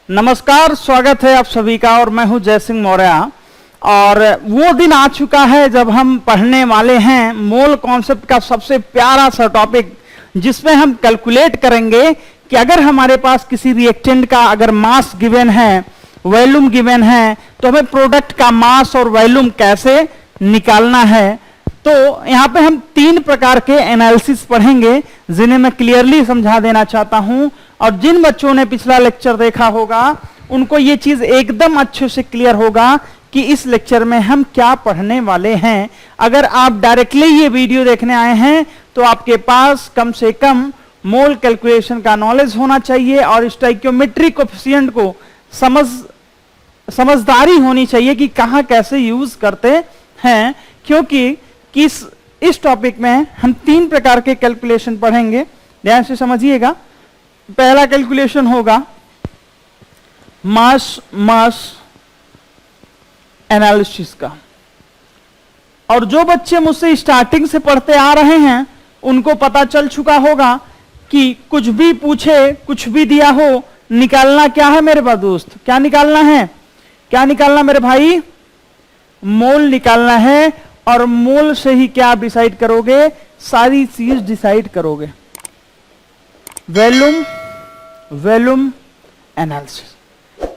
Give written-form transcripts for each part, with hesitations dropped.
नमस्कार, स्वागत है आप सभी का। और मैं हूं जय सिंह मौर्य। और वो दिन आ चुका है जब हम पढ़ने वाले हैं मोल कॉन्सेप्ट का सबसे प्यारा सा टॉपिक, जिसमें हम कैलकुलेट करेंगे कि अगर हमारे पास किसी रिएक्टेंट का अगर मास गिवन है, वॉल्यूम गिवन है, तो हमें प्रोडक्ट का मास और वॉल्यूम कैसे निकालना है। तो यहां पे हम 3 प्रकार के एनालिसिस पढ़ेंगे, जिन्हें मैं क्लियरली समझा देना चाहता हूं। और जिन बच्चों ने पिछला लेक्चर देखा होगा उनको ये चीज एकदम अच्छे से क्लियर होगा कि इस लेक्चर में हम क्या पढ़ने वाले हैं। अगर आप डायरेक्टली ये वीडियो देखने आए हैं तो आपके पास कम से कम मोल कैलकुलेशन का नॉलेज होना चाहिए और स्टोइकियोमेट्रिक कोएफिशिएंट को समझदारी होनी चाहिए कि कहां कैसे यूज करते हैं, क्योंकि इस टॉपिक में हम 3 प्रकार के कैलकुलेशन पढ़ेंगे। ध्यान से समझिएगा। पहला कैलकुलेशन होगा मास एनालिसिस का। और जो बच्चे मुझसे स्टार्टिंग से पढ़ते आ रहे हैं उनको पता चल चुका होगा कि कुछ भी पूछे, कुछ भी दिया हो, निकालना क्या है मेरे पास दोस्त? क्या निकालना है? क्या निकालना मेरे भाई? मोल निकालना है। और मोल से ही क्या आप डिसाइड करोगे? सारी चीज डिसाइड करोगे। Volume analysis.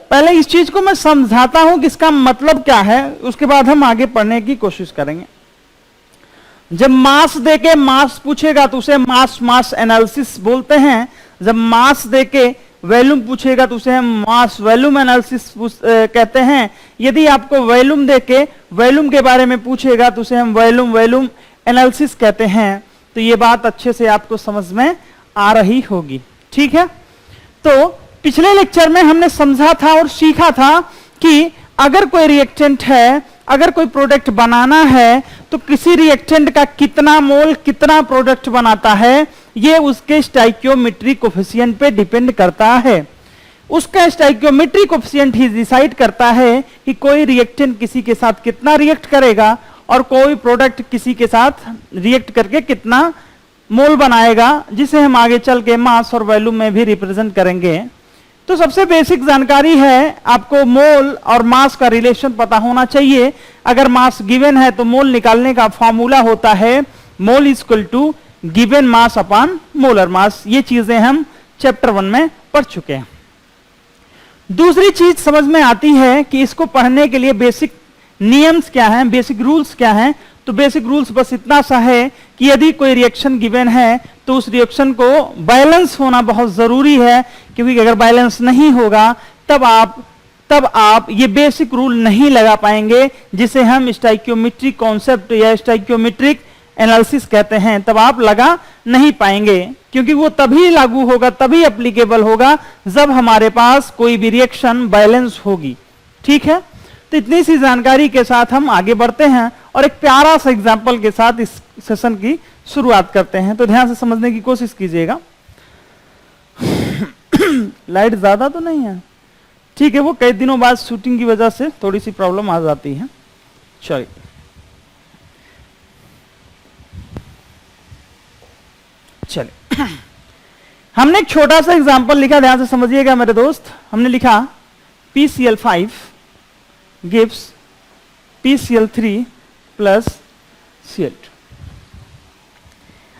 पहले इस चीज को मैं समझाता हूं कि इसका मतलब क्या है, उसके बाद हम आगे पढ़ने की कोशिश करेंगे। जब मास देके मास पूछेगा तो उसे मास एनालिसिस बोलते हैं। जब मास देके वॉल्यूम पूछेगा तो उसे हम मास वॉल्यूम एनालिसिस कहते हैं। यदि आपको वॉल्यूम देके वॉल्यूम के बारे में पूछेगा तो उसे हम वॉल्यूम एनालिसिस कहते हैं। तो ये बात अच्छे से आपको समझ में आ रही होगी, ठीक है। तो पिछले लेक्चर में हमने समझा था और सीखा था कि अगर कोई रिएक्टेंट है, अगर कोई प्रोडक्ट बनाना है तो किसी रिएक्टेंट का कितना मोल कितना प्रोडक्ट बनाता है, ये उसके स्टोइकियोमेट्रिक कोएफिशिएंट पे डिपेंड करता है। उसका स्टोइकियोमेट्रिक कोएफिशिएंट ही डिसाइड करता है कि कोई रिएक्टेंट किसी के साथ कितना रिएक्ट करेगा और कोई प्रोडक्ट किसी के साथ रिएक्ट करके कितना मोल बनाएगा, जिसे हम आगे चल के मास और वॉल्यूम में भी रिप्रेजेंट करेंगे। तो सबसे बेसिक जानकारी है, आपको मोल और मास का रिलेशन पता होना चाहिए। अगर मास गिवन है तो मोल निकालने का फॉर्मूला होता है mole is equal to given mass upon molar mass. ये चीजें हम चैप्टर 1 में पढ़ चुके हैं। दूसरी चीज समझ में आती है कि इसको पढ़ने के लिए बेसिक नियम्स क्या हैं, बेसिक रूल्स क्या हैं। तो बेसिक रूल्स बस इतना सा है कि यदि कोई रिएक्शन गिवन है तो उस रिएक्शन को बैलेंस होना बहुत जरूरी है, क्योंकि अगर बैलेंस नहीं होगा तब आप ये बेसिक रूल नहीं लगा पाएंगे, जिसे हम स्टोइकियोमेट्रिक कॉन्सेप्ट या स्टोइकियोमेट्रिक एनालिसिस कहते हैं। तब आप लगा नहीं पाएंगे, क्योंकि वो तभी लागू होगा, तभी एप्लीकेबल होगा जब हमारे पास कोई भी रिएक्शन बैलेंस होगी, ठीक है। तो इतनी सी जानकारी के साथ हम आगे बढ़ते हैं और एक प्यारा सा एग्जांपल के साथ इस सेशन की शुरुआत करते हैं। तो ध्यान से समझने की कोशिश कीजिएगा। लाइट ज्यादा तो नहीं है? ठीक है, वो कई दिनों बाद शूटिंग की वजह से थोड़ी सी प्रॉब्लम आ जाती है। चलिए हमने एक छोटा सा एग्जांपल लिखा, ध्यान से समझिएगा मेरे दोस्त। हमने लिखा PCl5 gives PCl3 plus Cl2।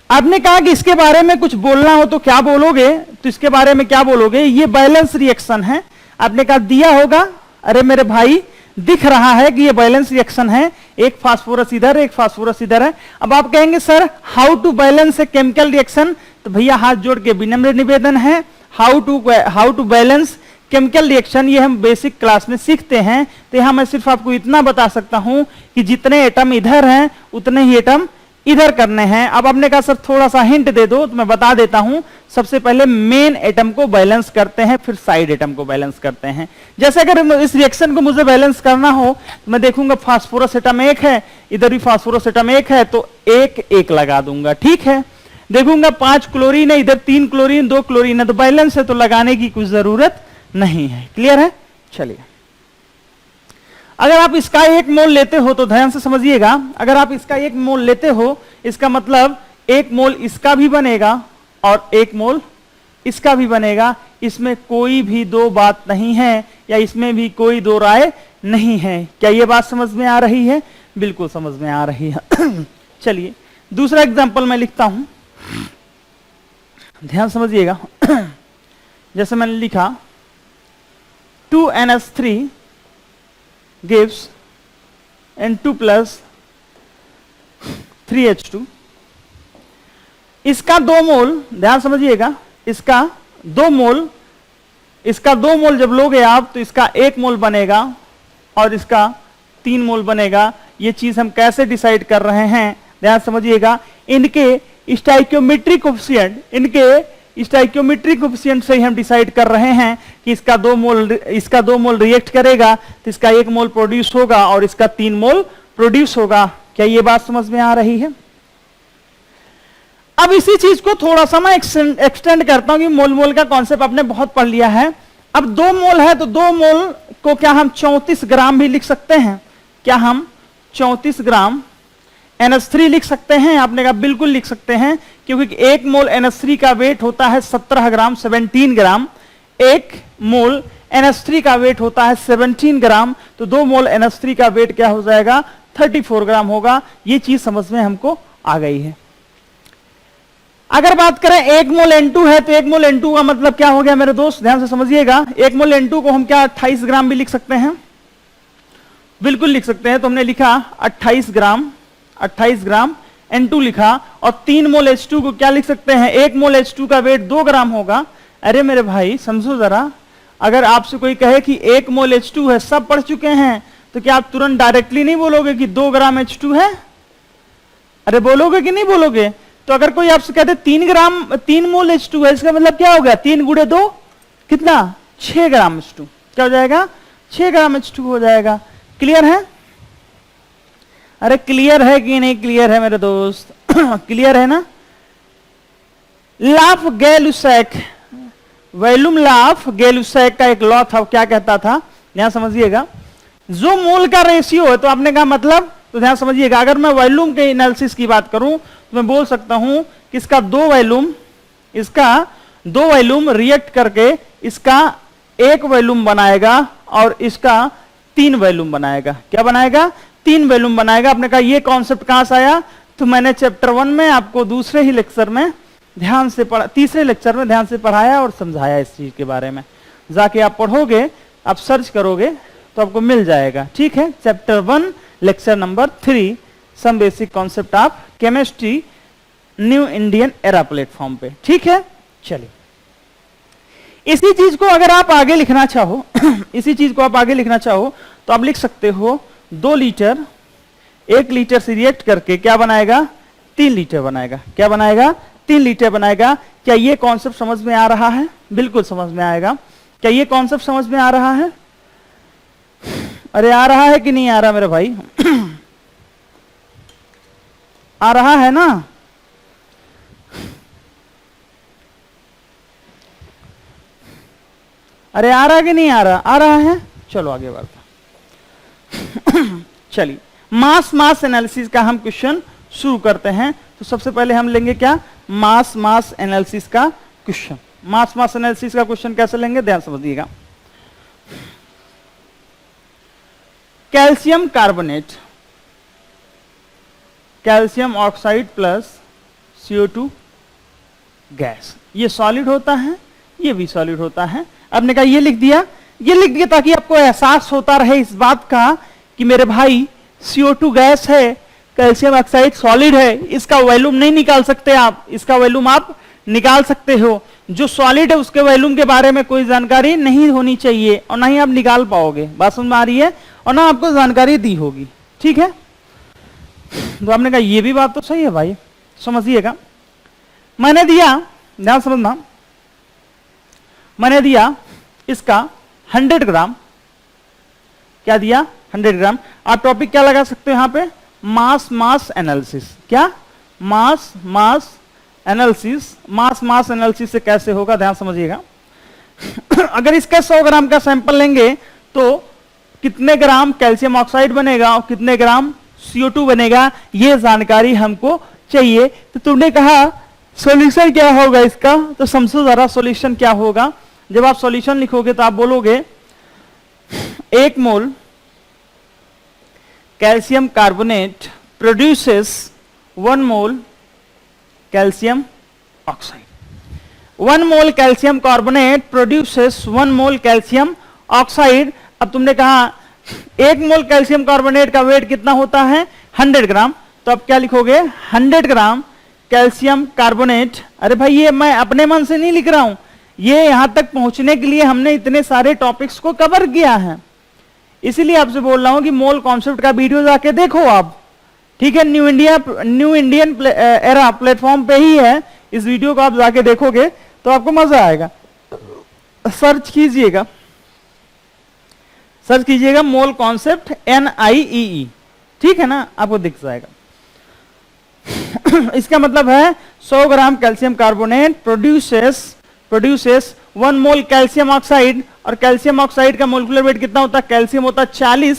आपने कहा कि इसके बारे में कुछ बोलना हो तो क्या बोलोगे? तो इसके बारे में क्या बोलोगे? ये बैलेंस रिएक्शन है। आपने कहा दिया होगा, अरे मेरे भाई दिख रहा है कि ये बैलेंस रिएक्शन है, एक फास्फोरस इधर एक फास्फोरस इधर है। अब आप कहेंगे sir how to balance a chemical reaction? तो भैया हाथ जोड़ के विनम्र निवेदन है, how to balance chemical reaction ये हम बेसिक क्लास में सीखते हैं। तो यहां मैं सिर्फ आपको इतना बता सकता हूं कि जितने एटम इधर हैं उतने ही एटम इधर करने हैं। अब आपने कहा सर थोड़ा सा हिंट दे दो, तो मैं बता देता हूं। सबसे पहले मेन एटम को बैलेंस करते हैं, फिर साइड एटम को बैलेंस करते हैं। जैसे अगर इस रिएक्शन को मुझे बैलेंस करना हो तो मैं देखूंगा फास्फोरस एटम 1 है, इधर भी फास्फोरस एटम 1 है, तो 1 लगा दूंगा, ठीक है। देखूंगा 5 क्लोरीन है, इधर 3 क्लोरीन 2 क्लोरीन है, तो बैलेंस है, तो लगाने की कुछ जरूरत नहीं है। क्लियर है? चलिए, अगर आप इसका 1 मोल लेते हो तो ध्यान से समझिएगा, अगर आप इसका 1 मोल लेते हो इसका मतलब 1 मोल इसका भी बनेगा और 1 मोल इसका भी बनेगा। इसमें कोई भी दो बात नहीं है, या इसमें भी कोई दो राय नहीं है। क्या ये बात समझ में आ रही है? बिल्कुल समझ में आ रही है। चलिए दूसरा एग्जांपल मैं लिखता हूं, ध्यान समझिएगा। जैसे मैंने लिखा 2NH3 gives N2 plus 3H2। इसका 2 मोल, ध्यान समझिएगा, इसका 2 मोल जब लोगे आप तो इसका 1 मोल बनेगा और इसका 3 मोल बनेगा। ये चीज हम कैसे डिसाइड कर रहे हैं, ध्यान समझिएगा। इनके स्टाइकियोमेट्रिक कोफिशिएंट से ही हम डिसाइड कर रहे हैं कि इसका 2 मोल रिएक्ट करेगा तो इसका 1 मोल प्रोड्यूस होगा और इसका 3 मोल प्रोड्यूस होगा। क्या ये बात समझ में आ रही है? अब इसी चीज को थोड़ा सा मैं एक्सटेंड करता हूं कि मोल का कॉन्सेप्ट आपने बहुत पढ़ लिया है। अब 2 मोल है तो 2 मोल को क्या हम 34 ग्राम भी लिख सकते हैं? क्या हम 34 ग्राम NH3 लिख सकते हैं? आपने कहा बिल्कुल लिख सकते हैं, क्योंकि 1 मोल NH3 का वेट होता है 17 ग्राम, 17 ग्राम। 1 मोल NH3 का वेट होता है 17 ग्राम, तो 2 मोल NH3 का वेट क्या हो जाएगा? 34 ग्राम होगा। ये चीज समझ में हमको आ गई है। अगर बात करें 1 मोल N2 है तो 1 मोल N2 का मतलब क्या हो गया मेरे दोस्त? ध्यान से समझिएगा। 1 मोल N2 को हम क्या 28 ग्राम भी लिख सकते हैं? बिल्कुल लिख सकते हैं। तो हमने लिखा 28 ग्राम N2 लिखा, और 3 मोल H2 को क्या लिख सकते हैं? 1 मोल H2 का वेट 2 ग्राम होगा। अरे मेरे भाई समझो जरा, अगर आपसे कोई कहे कि 1 मोल H2 है, सब पढ़ चुके हैं, तो क्या आप तुरंत डायरेक्टली नहीं बोलोगे कि 2 ग्राम H2 है? अरे बोलोगे कि नहीं बोलोगे? तो अगर कोई आपसे कहते 3 मोल H2 है, इसका मतलब क्या हो गया? 3 गुणे 2 कितना? 6 ग्राम H2। क्या हो जाएगा? 6 ग्राम H2 हो जाएगा। क्लियर है? अरे क्लियर है कि नहीं क्लियर है मेरे दोस्त? क्लियर है ना? लाफ गैलुसैक, वैल्यूम लाफ गैलुसैक का एक लॉ था, क्या कहता था? ध्यान समझिएगा। जो मोल का रेशियो है, तो आपने कहा मतलब, तो ध्यान समझिएगा, अगर मैं वॉल्यूम के एनालिसिस की बात करूं तो मैं बोल सकता हूं कि इसका दो वॉल्यूम रिएक्ट करके इसका 1 वॉल्यूम बनाएगा और इसका 3 वॉल्यूम बनाएगा। क्या बनाएगा? 3 वॉल्यूम बनाएगा। आपने कहा ये कॉन्सेप्ट कहां से आया? तो मैंने चैप्टर 1 में आपको तीसरे लेक्चर में ध्यान से पढ़ाया और समझाया इस चीज के बारे में। जाके आप पढ़ोगे, आप सर्च करोगे तो आपको मिल जाएगा। ठीक है, chapter 1 lecture number 3, some basic concept of chemistry, new Indian era platform पे। ठीक है, चलिए इसी चीज को अगर आप आगे लिखना चाहो तो आप लिख सकते हो 2 लीटर 1 लीटर से रिएक्ट करके क्या बनाएगा? 3 लीटर बनाएगा। क्या बनाएगा? 3 लीटर बनाएगा। क्या ये कॉन्सेप्ट समझ में आ रहा है? बिल्कुल समझ में आएगा। क्या ये कॉन्सेप्ट समझ में आ रहा है? अरे आ रहा है कि नहीं आ रहा मेरे भाई? आ रहा है ना? अरे आ रहा कि नहीं आ रहा? आ रहा है। चलो आगे बढ़ते। चलिए मास एनालिसिस का हम क्वेश्चन शुरू करते हैं। तो सबसे पहले हम लेंगे क्या? मास एनालिसिस का क्वेश्चन। मास एनालिसिस का क्वेश्चन कैसे लेंगे? ध्यान समझिएगा। Calcium carbonate, calcium oxide plus CO2 gas, ये सॉलिड होता है, ये भी सॉलिड होता है। आपने कहा ये लिख दिया ताकि आपको एहसास होता रहे इस बात का कि मेरे भाई CO2 गैस है, कैल्शियम ऑक्साइड सॉलिड है, इसका वॉल्यूम नहीं निकाल सकते आप, इसका वॉल्यूम आप निकाल सकते हो। जो सॉलिड है उसके वॉल्यूम के बारे में कोई जानकारी नहीं होनी चाहिए और ना ही आप निकाल पाओगे। बात समझ में आ रही है? और ना आपको जानकारी दी होगी। ठीक है, तो आपने कहा ये भी बात तो सही है भाई, समझिएगा। मैंने दिया, ध्यान समझना, मैंने दिया इसका 100 ग्राम। क्या दिया? 100 ग्राम। आप टॉपिक क्या लगा सकते हो यहां पे? मास एनालिसिस। क्या? मास एनालिसिस से कैसे होगा? ध्यान समझिएगा। अगर इसका 100 ग्राम का सैंपल लेंगे तो कितने ग्राम कैल्शियम ऑक्साइड बनेगा और कितने ग्राम CO2 बनेगा, ये जानकारी हमको चाहिए। तो तुमने कहा सॉल्यूशन क्या होगा इसका, तो समझो जरा सॉल्यूशन क्या होगा। जब आप सॉल्यूशन लिखोगे तो आप बोलोगे 1 मोल कैल्शियम कार्बोनेट प्रोड्यूसेस 1 मोल कैल्शियम ऑक्साइड। 1 मोल कैल्शियम कार्बोनेट प्रोड्यूसेस 1 मोल कैल्शियम ऑक्साइड। अब तुमने कहा 1 मोल कैल्शियम कार्बोनेट का वेट कितना होता है 100 ग्राम, तो अब क्या लिखोगे 100 ग्राम कैल्शियम कार्बोनेट। अरे भाई ये मैं अपने मन से नहीं लिख रहा हूं, ये यहां तक पहुंचने के लिए हमने इतने सारे टॉपिक्स को कवर किया है, इसीलिए आपसे बोल रहा हूं कि मोल कॉन्सेप्ट का वीडियो जाके देखो आप, ठीक है। न्यू इंडियन एरा प्लेटफॉर्म पे ही है, इस वीडियो को आप जाके देखोगे तो आपको मजा आएगा। सर्च कीजिएगा, सर्च कीजिएगा मोल कॉन्सेप्ट NIEE, ठीक है ना, आपको दिख जाएगा। इसका मतलब है 100 ग्राम कैल्शियम कार्बोनेट प्रोड्यूसेस 1 मोल कैल्शियम ऑक्साइड, और कैल्शियम ऑक्साइड का मोलिकुलर वेट कितना होता है, कैल्शियम होता है 40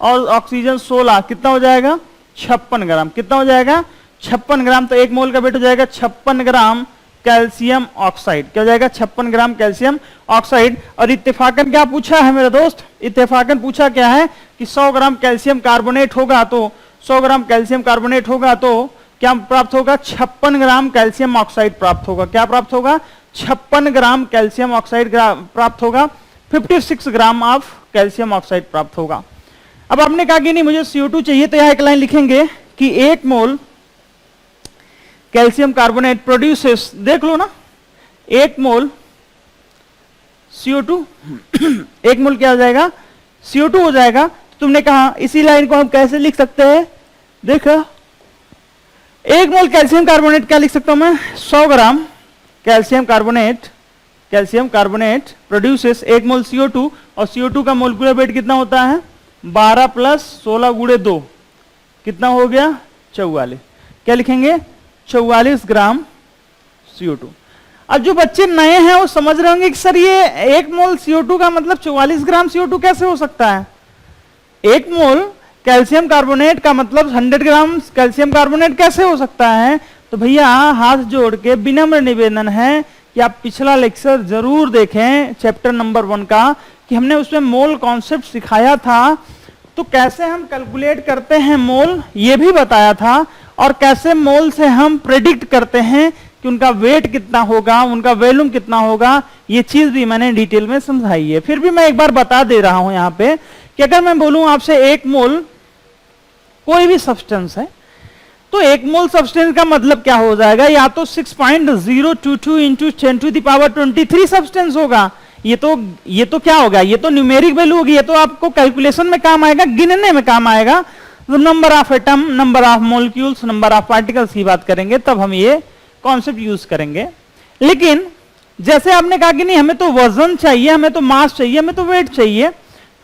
और ऑक्सीजन 16, कितना हो जाएगा 56 ग्राम। कितना हो जाएगा 56 ग्राम, तो 1 मोल का वेट हो जाएगा 56 ग्राम कैल्शियम ऑक्साइड। क्या हो जाएगा 56 ग्राम कैल्शियम ऑक्साइड। और इत्तेफाकन क्या पूछा है मेरे दोस्त, इत्तेफाकन पूछा क्या है कि 100 ग्राम कैल्शियम कार्बोनेट होगा, तो 100 ग्राम कैल्शियम कार्बोनेट होगा तो क्या प्राप्त होगा 56 ग्राम कैल्शियम ऑक्साइड प्राप्त होगा। क्या प्राप्त होगा 56 ग्राम कैल्शियम ऑक्साइड प्राप्त होगा, 56 ग्राम ऑफ कैल्शियम ऑक्साइड प्राप्त होगा। अब आपने कहा कि नहीं मुझे CO2 चाहिए, तो यहां एक लाइन लिखेंगे कि 1 मोल कैल्शियम कार्बोनेट प्रोड्यूसेस, देख लो ना 1 मोल CO2 1 मोल क्या हो जाएगा CO2 हो जाएगा। तुमने कहा इसी लाइन को हम कैसे लिख सकते हैं, देखो 1 मोल कैल्शियम कार्बोनेट क्या लिख सकता हूं मैं 100 ग्राम कैल्शियम कार्बोनेट प्रोड्यूसेस 1 मोल CO2, और CO2 का मोलिकुलर वेट कितना होता है 12 + 16 × 2, कितना हो गया 44। क्या लिखेंगे 44 ग्राम CO2। अब जो बच्चे नए हैं वो समझ रहे होंगे कि सर ये 1 मोल CO2 का मतलब 44 ग्राम CO2 कैसे हो सकता है। 1 मोल कैल्शियम कार्बोनेट का मतलब 100 ग्राम कैल्शियम कार्बोनेट कैसे हो सकता है। तो भैया हाथ जोड़ के विनम्र निवेदन है कि आप पिछला लेक्चर जरूर देखें चैप्टर नंबर 1 का, कि हमने उसमें मोल कॉन्सेप्ट सिखाया था, तो कैसे हम कैलकुलेट करते हैं मोल ये भी बताया था, और कैसे मोल से हम प्रेडिक्ट करते हैं कि उनका वेट कितना होगा, उनका वॉल्यूम कितना होगा, ये चीज भी मैंने डिटेल में समझाई है। फिर भी मैं एक बार बता दे रहा हूं यहां पे कि अगर मैं बोलूं आपसे 1 मोल कोई भी सब्सटेंस है, तो 1 मोल सब्सटेंस का मतलब क्या हो जाएगा, या तो 6.022 × 10⁻23 सब्सटेंस होगा। ये तो क्या होगा, ये तो न्यूमेरिक वैल्यू होगी, ये तो आपको कैलकुलेशन में काम आएगा, गिनने में काम आएगा। Number of atom, number of molecules, number of particles की बात करेंगे तब हम ये कॉन्सेप्ट यूज करेंगे। लेकिन जैसे आपने कहा कि नहीं हमें तो वजन चाहिए, हमें तो मास चाहिए, हमें तो वेट चाहिए,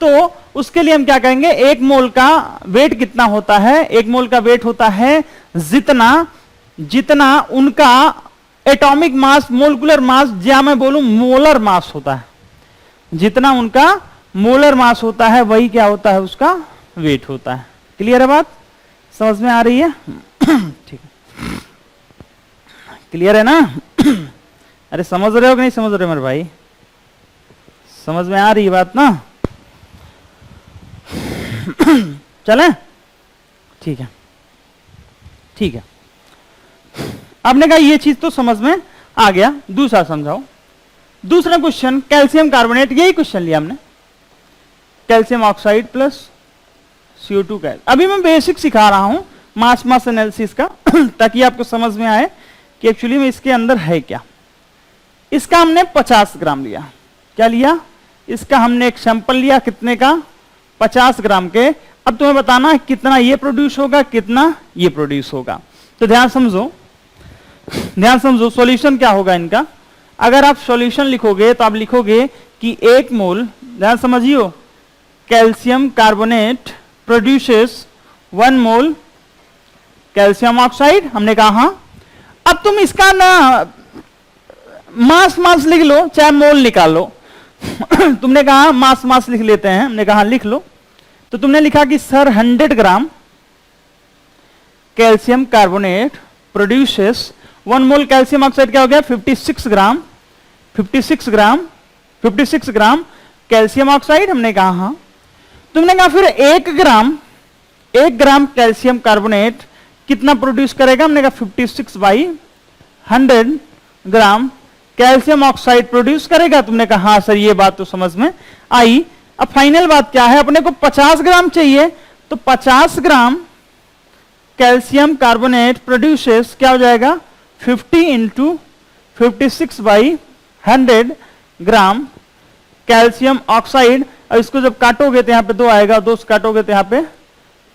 तो उसके लिए हम क्या करेंगे 1 मोल का वेट कितना होता है, 1 मोल का वेट होता है जितना उनका एटॉमिक मास, मोलिकुलर मास, या मैं बोलूं मोलर मास होता है, जितना उनका मोलर मास होता है वही क्या होता है उसका वेट होता है। क्लियर है बात, समझ में आ रही है ठीक है, क्लियर है ना अरे समझ रहे हो कि नहीं समझ रहे हो मेरे भाई, समझ में आ रही है बात ना चले ठीक है ठीक है। आपने कहा ये चीज तो समझ में आ गया, दूसरा समझाओ। दूसरा क्वेश्चन कैल्शियम कार्बोनेट, यही क्वेश्चन लिया हमने, कैल्शियम ऑक्साइड प्लस CO2 का। अभी मैं बेसिक सिखा रहा हूं मास एनालिसिस का ताकि आपको समझ में आए कि एक्चुअली में इसके अंदर है क्या। इसका हमने 50 ग्राम लिया, क्या लिया, इसका हमने एक सैंपल लिया, कितने का 50 ग्राम के। अब तुम्हें बताना कितना ये प्रोड्यूस होगा, कितना ये प्रोड्यूस होगा। तो ध्यान समझो सॉल्यूशन क्या होगा इनका। अगर आप सॉल्यूशन लिखोगे तो आप लिखोगे कि 1 मोल, ध्यान समझियो, कैल्शियम कार्बोनेट प्रोड्यूसेस 1 मोल कैल्शियम ऑक्साइड। हमने कहा हाँ। अब तुम इसका ना मास लिख लो, चाहे मोल निकाल लो तुमने कहा मास लिख लेते हैं, हमने कहा लिख लो। तो तुमने लिखा कि सर 100 ग्राम कैल्शियम कार्बोनेट प्रोड्यूसेस 1 मोल कैल्शियम ऑक्साइड क्या हो गया 56 ग्राम 56 ग्राम 56 ग्राम कैल्शियम ऑक्साइड। हमने कहा हाँ। तुमने कहा फिर 1 ग्राम कैल्शियम कार्बोनेट कितना प्रोड्यूस करेगा? हमने कहा 56/100 ग्राम कैल्शियम ऑक्साइड प्रोड्यूस करेगा। तुमने कहा हाँ सर ये बात तो समझ में आई। अब फाइनल बात क्या है, अपने को 50 ग्राम चाहिए, तो 50 ग्राम कैल्शियम कार्बोनेट प्रोड्यूसेस क्या हो जाएगा 50 इंटू 56/100 ग्राम कैल्शियम ऑक्साइड। और इसको जब काटोगे तो यहाँ पे 2 आएगा, 2 से काटोगे तो यहाँ पे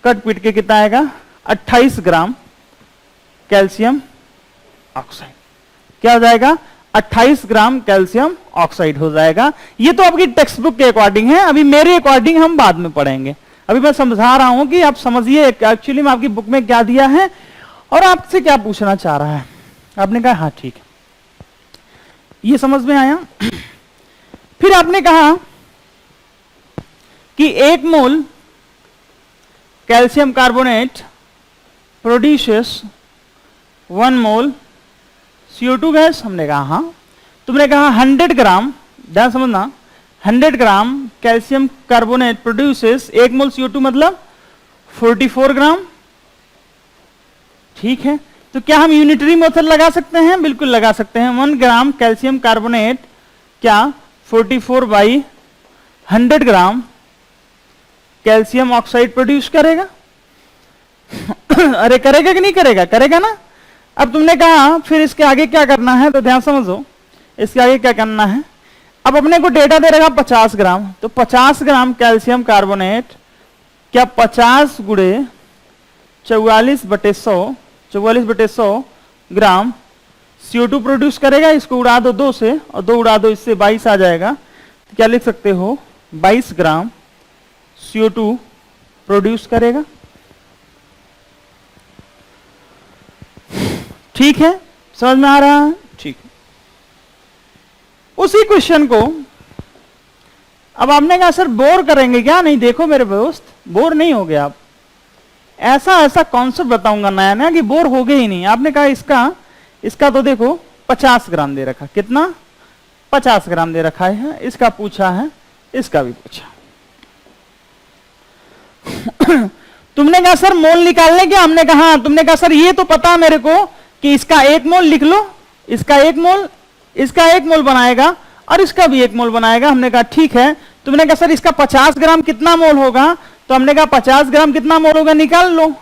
कट पीट के कितना आएगा 28 ग्राम कैल्शियम ऑक्साइड। क्या हो जाएगा 28 ग्राम कैल्शियम ऑक्साइड हो जाएगा। ये तो आपकी टेक्स्ट बुक के अकॉर्डिंग है, अभी मेरे अकॉर्डिंग हम बाद में पढ़ेंगे। अभी मैं समझा रहा हूं कि आप समझिए एक्चुअली में आपकी बुक में क्या दिया है और आपसे क्या पूछना चाह रहा है। आपने कहा हाँ ठीक है, ये समझ में आया। फिर आपने कहा कि 1 मोल कैल्शियम कार्बोनेट प्रोड्यूसेस 1 मोल CO2 गैस। हमने कहा हाँ। तुमने कहा 100 ग्राम, ध्यान समझना, 100 ग्राम कैल्शियम कार्बोनेट प्रोड्यूसेस 1 मोल CO2 मतलब 44 ग्राम। ठीक है, तो क्या हम यूनिटरी मेथड लगा सकते हैं? बिल्कुल लगा सकते हैं। 1 ग्राम कैल्शियम कार्बोनेट क्या 44/100 ग्राम कैल्शियम ऑक्साइड प्रोड्यूस करेगा। अरे करेगा कि नहीं करेगा? करेगा ना। अब तुमने कहा फिर इसके आगे क्या करना है, तो ध्यान समझो इसके आगे क्या करना है। अब अपने को डेटा दे रखा 50 ग्राम, तो 50 ग्राम कैल्शियम कार्बोनेट क्या 50 गुणे 44/100 ग्राम CO2 प्रोड्यूस करेगा। इसको उड़ा दो 2 से और 2 उड़ा दो इससे 22 आ जाएगा। तो क्या लिख सकते हो 22 ग्राम CO2 प्रोड्यूस करेगा। ठीक है, समझ में आ रहा है? ठीक। उसी क्वेश्चन को अब आपने कहा सर बोर करेंगे क्या? नहीं, देखो मेरे दोस्त, बोर नहीं हो गए आप। ऐसा कॉन्सेप्ट बताऊंगा नया नया कि बोर हो गए ही नहीं। आपने कहा इसका तो देखो 50 ग्राम दे रखा, कितना 50 ग्राम दे रखा है। इसका पूछा है, इसका भी पूछा। तुमने कहा सर मोल निकालने क्या? हमने कहा, तुमने कहा सर ये तो पता मेरे को कि इसका 1 मोल लिख लो, इसका 1 मोल बनाएगा और इसका भी 1 मोल बनाएगा। हमने कहा ठीक है। तुमने कहा सर इसका 50 ग्राम कितना मोल होगा? तो हमने कहा 50 ग्राम कितना मोल होगा निकाल लो।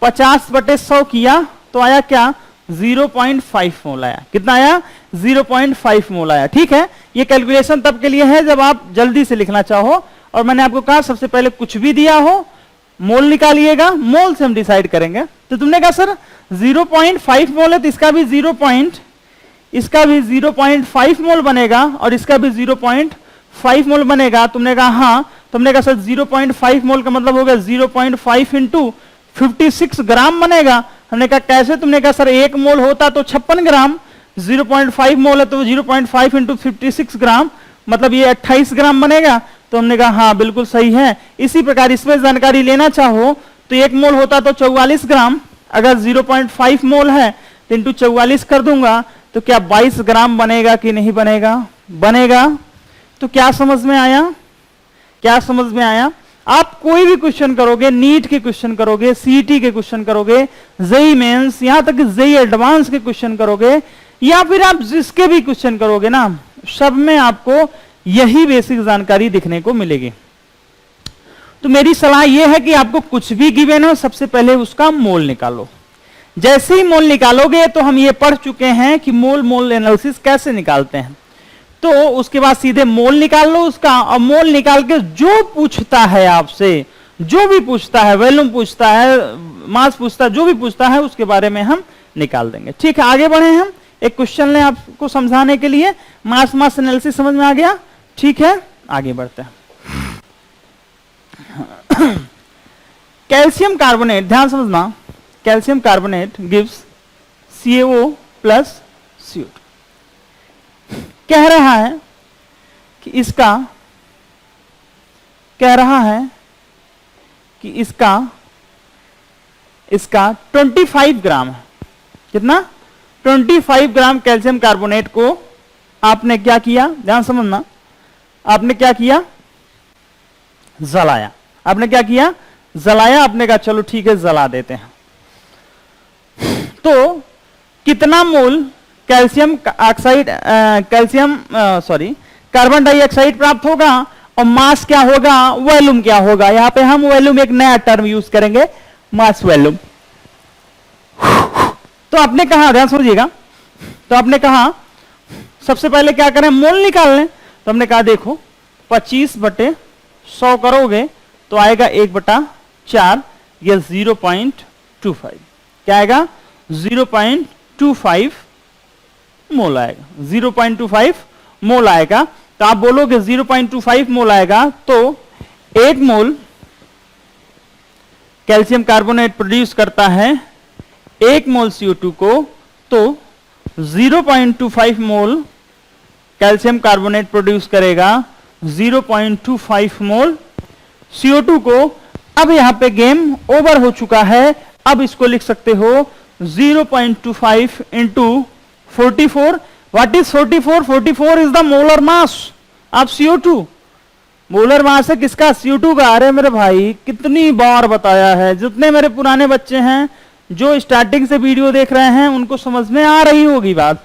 50/100 किया तो आया क्या 0.5 मोल आया। कितना आया 0.5 मोल आया। ठीक है, ये कैलकुलेशन तब के लिए है जब आप जल्दी से लिखना चाहो। और मैंने आपको कहा सबसे पहले कुछ भी दिया हो मोल निकालिएगा, मोल से हम डिसाइड करेंगे। तो तुमने कहा सर 0.5 मोल है तो इसका भी 0.5 मोल बनेगा और इसका भी 0.5 मोल बनेगा। तुमने कहा हाँ। तुमने कहा सर 0.5 मोल का मतलब होगा 0.5 इंटू 56 ग्राम बनेगा। हमने कहा कैसे? तुमने कहा सर 1 मोल होता तो 56 ग्राम, 0.5 मोल है तो 0.5 इंटू 56 ग्राम मतलब ये 28 ग्राम बनेगा। तो हमने कहा हाँ बिल्कुल सही है। इसी प्रकार इसमें जानकारी लेना चाहो तो 1 मोल होता तो 44 ग्राम, अगर 0.5 मोल है तो इंटू 44 कर दूंगा तो क्या 22 ग्राम बनेगा कि नहीं बनेगा? बनेगा। तो क्या समझ में आया? क्या समझ में आया? आप कोई भी क्वेश्चन करोगे, नीट के क्वेश्चन करोगे, सीईटी के क्वेश्चन करोगे, जेईई मेंस, यहां तक जेईई एडवांस के क्वेश्चन करोगे, या फिर आप जिसके भी क्वेश्चन करोगे ना, सब में आपको यही बेसिक जानकारी दिखने को मिलेगी। तो मेरी सलाह यह है कि आपको कुछ भी गिवन हो सबसे पहले उसका मोल निकालो। जैसे ही मोल निकालोगे तो हम ये पढ़ चुके हैं कि मोल एनालिसिस कैसे निकालते हैं। तो उसके बाद सीधे मोल निकाल लो उसका, और मोल निकाल के जो पूछता है आपसे, जो भी पूछता है, वॉल्यूम पूछता है, मास पूछता है, जो भी पूछता है उसके बारे में हम निकाल देंगे। ठीक है, आगे बढ़े हम। एक क्वेश्चन लें आपको समझाने के लिए। मास एनालिसिस समझ में आ गया? ठीक है, आगे बढ़ते हैं। कैल्शियम कार्बोनेट, ध्यान समझना, calcium carbonate gives CaO plus CO2। कह रहा है कि इसका 25 ग्राम है। कितना? 25 ग्राम कैल्शियम कार्बोनेट को आपने क्या किया, ध्यान समझना, आपने क्या किया, जलाया। आपने क्या किया, जलाया। आपने कहा चलो ठीक है जला देते हैं। तो कितना मोल कैल्शियम ऑक्साइड कार्बन डाइऑक्साइड प्राप्त होगा, और मास क्या होगा, वॉल्यूम क्या होगा। यहां पे हम वॉल्यूम एक नया टर्म यूज करेंगे, मास वॉल्यूम। तो आपने कहा, ध्यान समझिएगा, तो आपने कहा सबसे पहले क्या करें, मोल निकाल लें। तो हमने कहा देखो 25/100 करोगे तो आएगा 1/4, ये 0.25 क्या आएगा, 0.25 मोल आएगा, 0.25 मोल आएगा। तो आप बोलोगे 0.25 मोल आएगा, तो 1 मोल कैल्शियम कार्बोनेट प्रोड्यूस करता है 1 मोल CO2 को, तो 0.25 मोल कैल्शियम कार्बोनेट प्रोड्यूस करेगा 0.25 मोल CO2 को। अब यहां पे गेम ओवर हो चुका है। अब इसको लिख सकते हो 0.25 into 44। What is 44? 44 is the molar mass of CO2। Molar mass है किसका, CO2 का। अरे मेरे भाई कितनी बार बताया है, जितने मेरे पुराने बच्चे हैं जो स्टार्टिंग से वीडियो देख रहे हैं उनको समझ में आ रही होगी बात,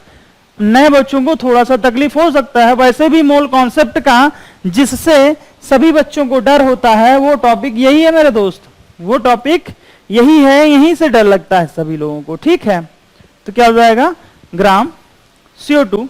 नए बच्चों को थोड़ा सा तकलीफ हो सकता है। वैसे भी मोल कॉन्सेप्ट का जिससे सभी बच्चों को डर होता है वो टॉपिक यही है मेरे दोस्त, वो टॉपिक यही है, यहीं से डर लगता है सभी लोगों को। ठीक है, तो क्या हो जाएगा, ग्राम CO2।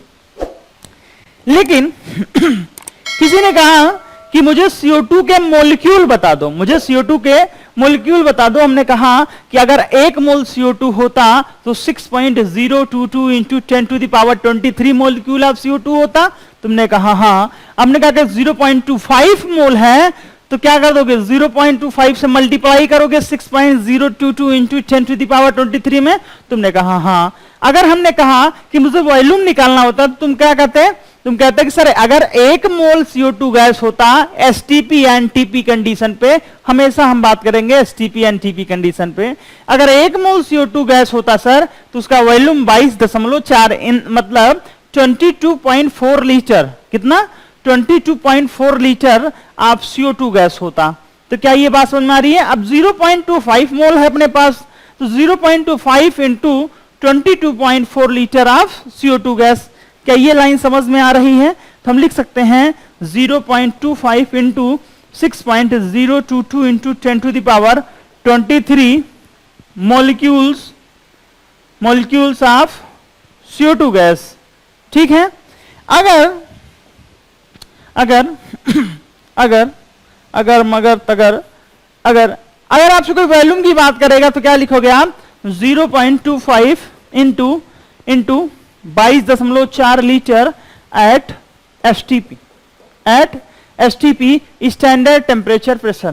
लेकिन किसी ने कहा कि मुझे CO2 के मॉलिक्यूल बता दो, मुझे CO2 के मॉलिक्यूल बता दो। हमने कहा कि अगर 1 मोल CO2 होता तो 6.022 इंटू 10⁻23 मॉलिक्यूल ऑफ CO2 होता। तुमने कहा हाँ। हमने कहा कि 0.25 मोल है तो क्या कर दोगे, 0.25 से मल्टीप्लाई करोगे 6.022 इंटू 10⁻23 में। तुमने कहा हाँ। अगर हमने कहा कि मुझे वॉल्यूम निकालना होता तो तुम क्या कहते, तुम कहते कि सर अगर 1 मोल CO2 गैस होता STP NTP कंडीशन पे, हमेशा हम बात करेंगे STP NTP कंडीशन पे, अगर 1 मोल CO2 गैस होता सर तो उसका वॉल्यूम 22.4 मतलब 22.4 लीटर, कितना, 22.4 लीटर आप CO2 गैस होता। तो क्या ये बात समझ में आ रही है। अब 0.25 मोल है अपने पास, तो 0.25 into 22.4 litre of CO2 gas. क्या ये लाइन समझ में आ रही है। तो हम लिख सकते हैं 0.25 into 6.022 into 10⁻23 molecules of CO2 gas. ठीक है। अगर अगर अगर अगर मगर तगर अगर अगर आपसे कोई वॉल्यूम की बात करेगा तो क्या लिखोगे आप, 0.25 into 22.4 litre at STP standard temperature pressure.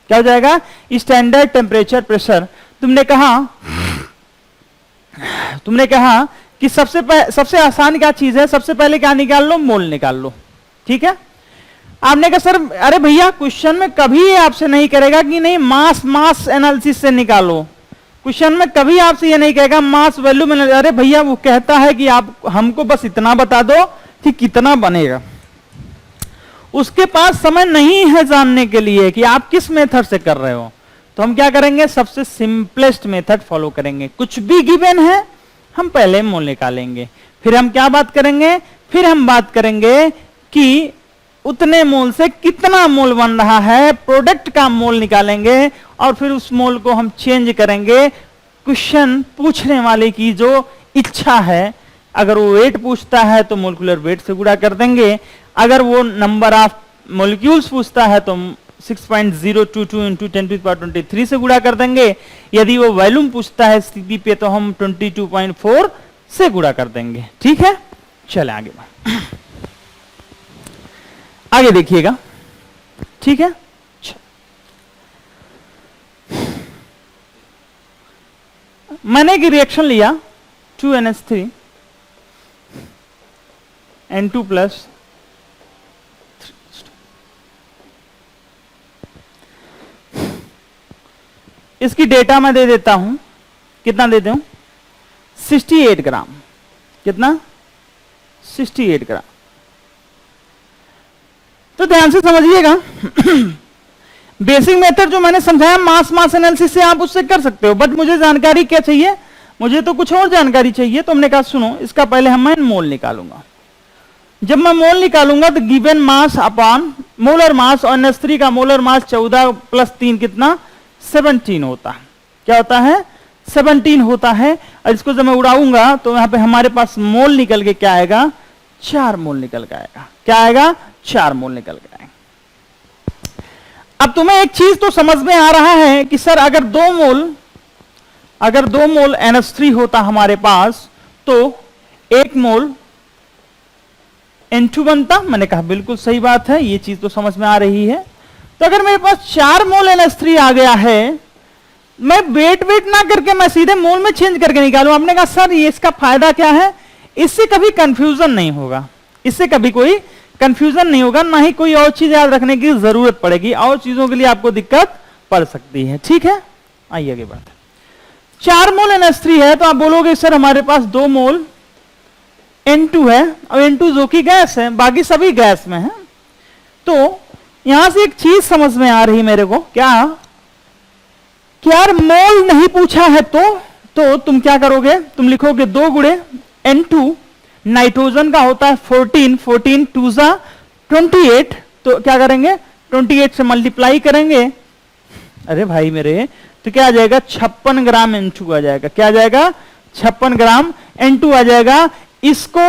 क्या हो जाएगा, स्टैंडर्ड टेम्परेचर प्रेशर। तुमने कहा कि सबसे आसान क्या चीज है, सबसे पहले क्या निकाल लो, मोल निकाल लो। ठीक है। आपने कहा सर अरे भैया क्वेश्चन में कभी आपसे नहीं करेगा कि नहीं मास एनालिसिस से निकालो, क्वेश्चन में कभी आपसे ये नहीं कहेगा मास वॉल्यूम एनालिसिस। अरे भैया वो कहता है कि आप हमको बस इतना बता दो कि कितना बनेगा, उसके पास समय नहीं है जानने के लिए कि आप किस मेथड से कर रहे हो। तो हम क्या करेंगे, सबसे सिंपलेस्ट मेथड फॉलो करेंगे। कुछ भी गिवन है हम पहले मोल निकालेंगे, फिर हम क्या बात करेंगे, फिर हम बात करेंगे कि उतने मोल से कितना मोल बन रहा है, प्रोडक्ट का मोल निकालेंगे और फिर उस मोल को हम चेंज करेंगे क्वेश्चन पूछने वाले की जो इच्छा है। अगर वो वेट पूछता है तो मोलिकुलर वेट से गुणा कर देंगे, अगर वो नंबर ऑफ मॉलिक्यूल्स पूछता है तो 6.022 इंटू 10⁻23 से गुणा कर देंगे, यदि वो वॉल्यूम पूछता है स्थिति पे तो हम 22.4 से गुणा कर देंगे। ठीक है, चले आगे आगे देखिएगा। ठीक है, मैंने एक रिएक्शन लिया 2NH3 N2 प्लस, इसकी डेटा मैं दे देता हूं, कितना देते हूं, 68 ग्राम। कितना 68 ग्राम। तो ध्यान से समझिएगा बेसिक मेथड जो मैंने समझाया मास मास एनालिसिस से आप उससे कर सकते हो, बट मुझे जानकारी क्या चाहिए, मुझे तो कुछ और जानकारी चाहिए। तो हमने कहा सुनो इसका पहले मैं मोल निकालूंगा। जब मैं मोल निकालूंगा तो गिवन मास अपॉन मोलर मास, और NH3 का मोलर मास 14 + 3 कितना 17 होता है। क्या होता है 17 होता है। और इसको जब मैं उड़ाऊंगा तो यहां पे हमारे पास मोल निकल के क्या आएगा 4 मोल निकल के आएगा। क्या आएगा 4 मोल निकल के आएगा। अब तुम्हें एक चीज तो समझ में आ रहा है कि सर अगर 2 मोल NH3 होता हमारे पास तो 1 मोल N2 बनता। मैंने कहा बिल्कुल सही बात है, ये चीज तो समझ में आ रही है। तो अगर मेरे पास 4 मोल NH3 आ गया है, मैं वेट ना करके मैं सीधे मोल में चेंज करके निकालूं। आपने कहा सर ये इसका फायदा क्या है, इससे कभी कंफ्यूजन नहीं होगा, इससे कभी कोई कंफ्यूजन नहीं होगा, ना ही कोई और चीज याद रखने की जरूरत पड़ेगी, और चीजों के लिए आपको दिक्कत पड़ सकती है। ठीक है, आइए आगे बात। 4 मोल NH3 है तो आप बोलोगे सर हमारे पास 2 मोल N2 है, और N2 जो कि गैस है, बाकी सभी गैस में है। तो यहां से एक चीज समझ में आ रही मेरे को, क्या कि यार मोल नहीं पूछा है तो तुम क्या करोगे, तुम लिखोगे 2 गुणे N2, नाइट्रोजन का होता है 14, 14 2 जा 28, तो क्या करेंगे 28 से मल्टीप्लाई करेंगे, अरे भाई मेरे, तो क्या आ जाएगा 56 ग्राम N2 आ जाएगा। क्या आ जाएगा 56 ग्राम N2 आ जाएगा। इसको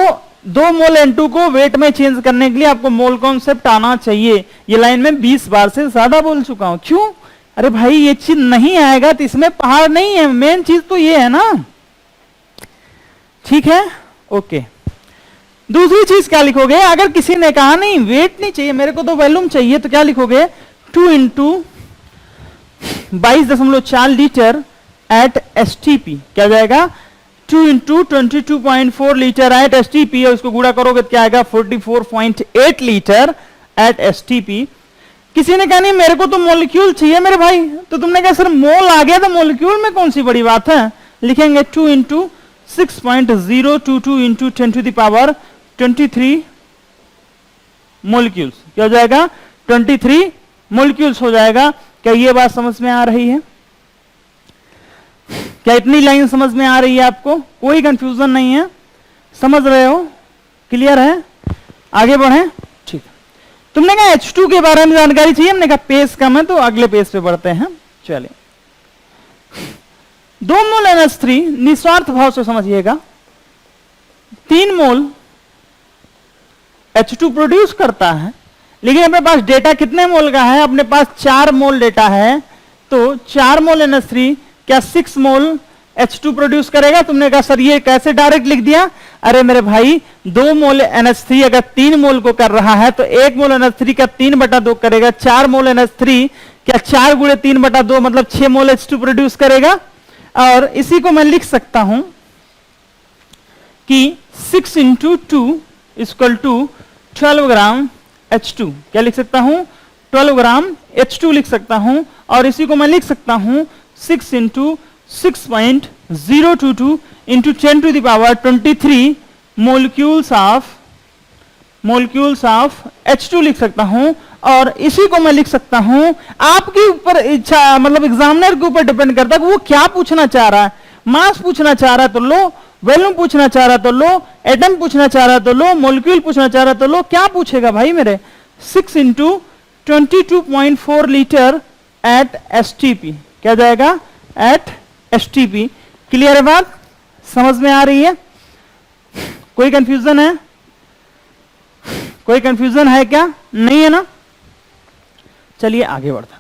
2 मोल N2 को वेट में चेंज करने के लिए आपको मोल कॉन्सेप्ट आना चाहिए। ये लाइन में 20 बार से ज्यादा बोल चुका हूं। क्यों, अरे भाई ये चीज नहीं आएगा तो इसमें पहाड़ नहीं है, मेन चीज तो ये है ना। ठीक है, ओके। दूसरी चीज क्या लिखोगे, अगर किसी ने कहा नहीं वेट नहीं चाहिए मेरे को तो वॉल्यूम चाहिए, तो क्या लिखोगे 2 × 22.4 लीटर एट STP। क्या जाएगा 2 × 22.4 लीटर एट STP, और इसको गुणा करोगे तो क्या आएगा 44.8 लीटर एट STP। किसी ने कहा नहीं मेरे को तो मॉलिक्यूल चाहिए मेरे भाई, तो तुमने कहा सर मोल आ गया तो मॉलिक्यूल में कौन सी बड़ी बात है, लिखेंगे 2 × 6.022 × 10⁻23 मोलिक्यूल्स। क्या हो जाएगा 23 मोलिक्यूल्स हो जाएगा। क्या ये बात समझ में आ रही है, क्या इतनी लाइन समझ में आ रही है आपको, कोई कंफ्यूजन नहीं है, समझ रहे हो, क्लियर है, आगे बढ़े। ठीक, तुमने कहा H2 के बारे में जानकारी चाहिए, हमने कहा पेज कम है तो अगले पेज पे बढ़ते हैं। चलिए 2 मोल NH3 निस्वार्थ भाव से समझिएगा, 3 मोल H2 प्रोड्यूस करता है, लेकिन अपने पास डेटा कितने मोल का है, अपने पास 4 मोल डेटा है। तो 4 मोल NH3 क्या 6 मोल H2 प्रोड्यूस करेगा। तुमने कहा सर ये कैसे डायरेक्ट लिख दिया, अरे मेरे भाई 2 मोल NH3 अगर 3 मोल को कर रहा है तो 1 मोल NH3 का 3/2 करेगा। 4 मोल NH3 क्या 4 × 3/2 मतलब 6 मोल H2 प्रोड्यूस करेगा। और इसी को मैं लिख सकता हूं कि 6 × 2 = 12 ग्राम H2। क्या लिख सकता हूं 12 ग्राम H2 लिख सकता हूं। और इसी को मैं लिख सकता हूं 6 × 6.022 × 10⁻23 मोलिक्यूल्स ऑफ H2 लिख सकता हूं। और इसी को मैं लिख सकता हूं, आपके ऊपर इच्छा, मतलब एग्जामिनर के ऊपर डिपेंड करता है कि वो क्या पूछना चाह रहा है। मास पूछना चाह रहा है तो लो, वॉल्यूम पूछना चाह रहा है तो लो, एटम पूछना चाह रहा है तो लो, मॉलिक्यूल पूछना चाह रहा है तो लो, क्या पूछेगा भाई मेरे 6 × 22.4 लीटर एट STP। क्या जाएगा एट STP। क्लियर है बात, समझ में आ रही है, कोई कंफ्यूजन है, कोई कंफ्यूजन है क्या, नहीं है ना। चलिए आगे बढ़ता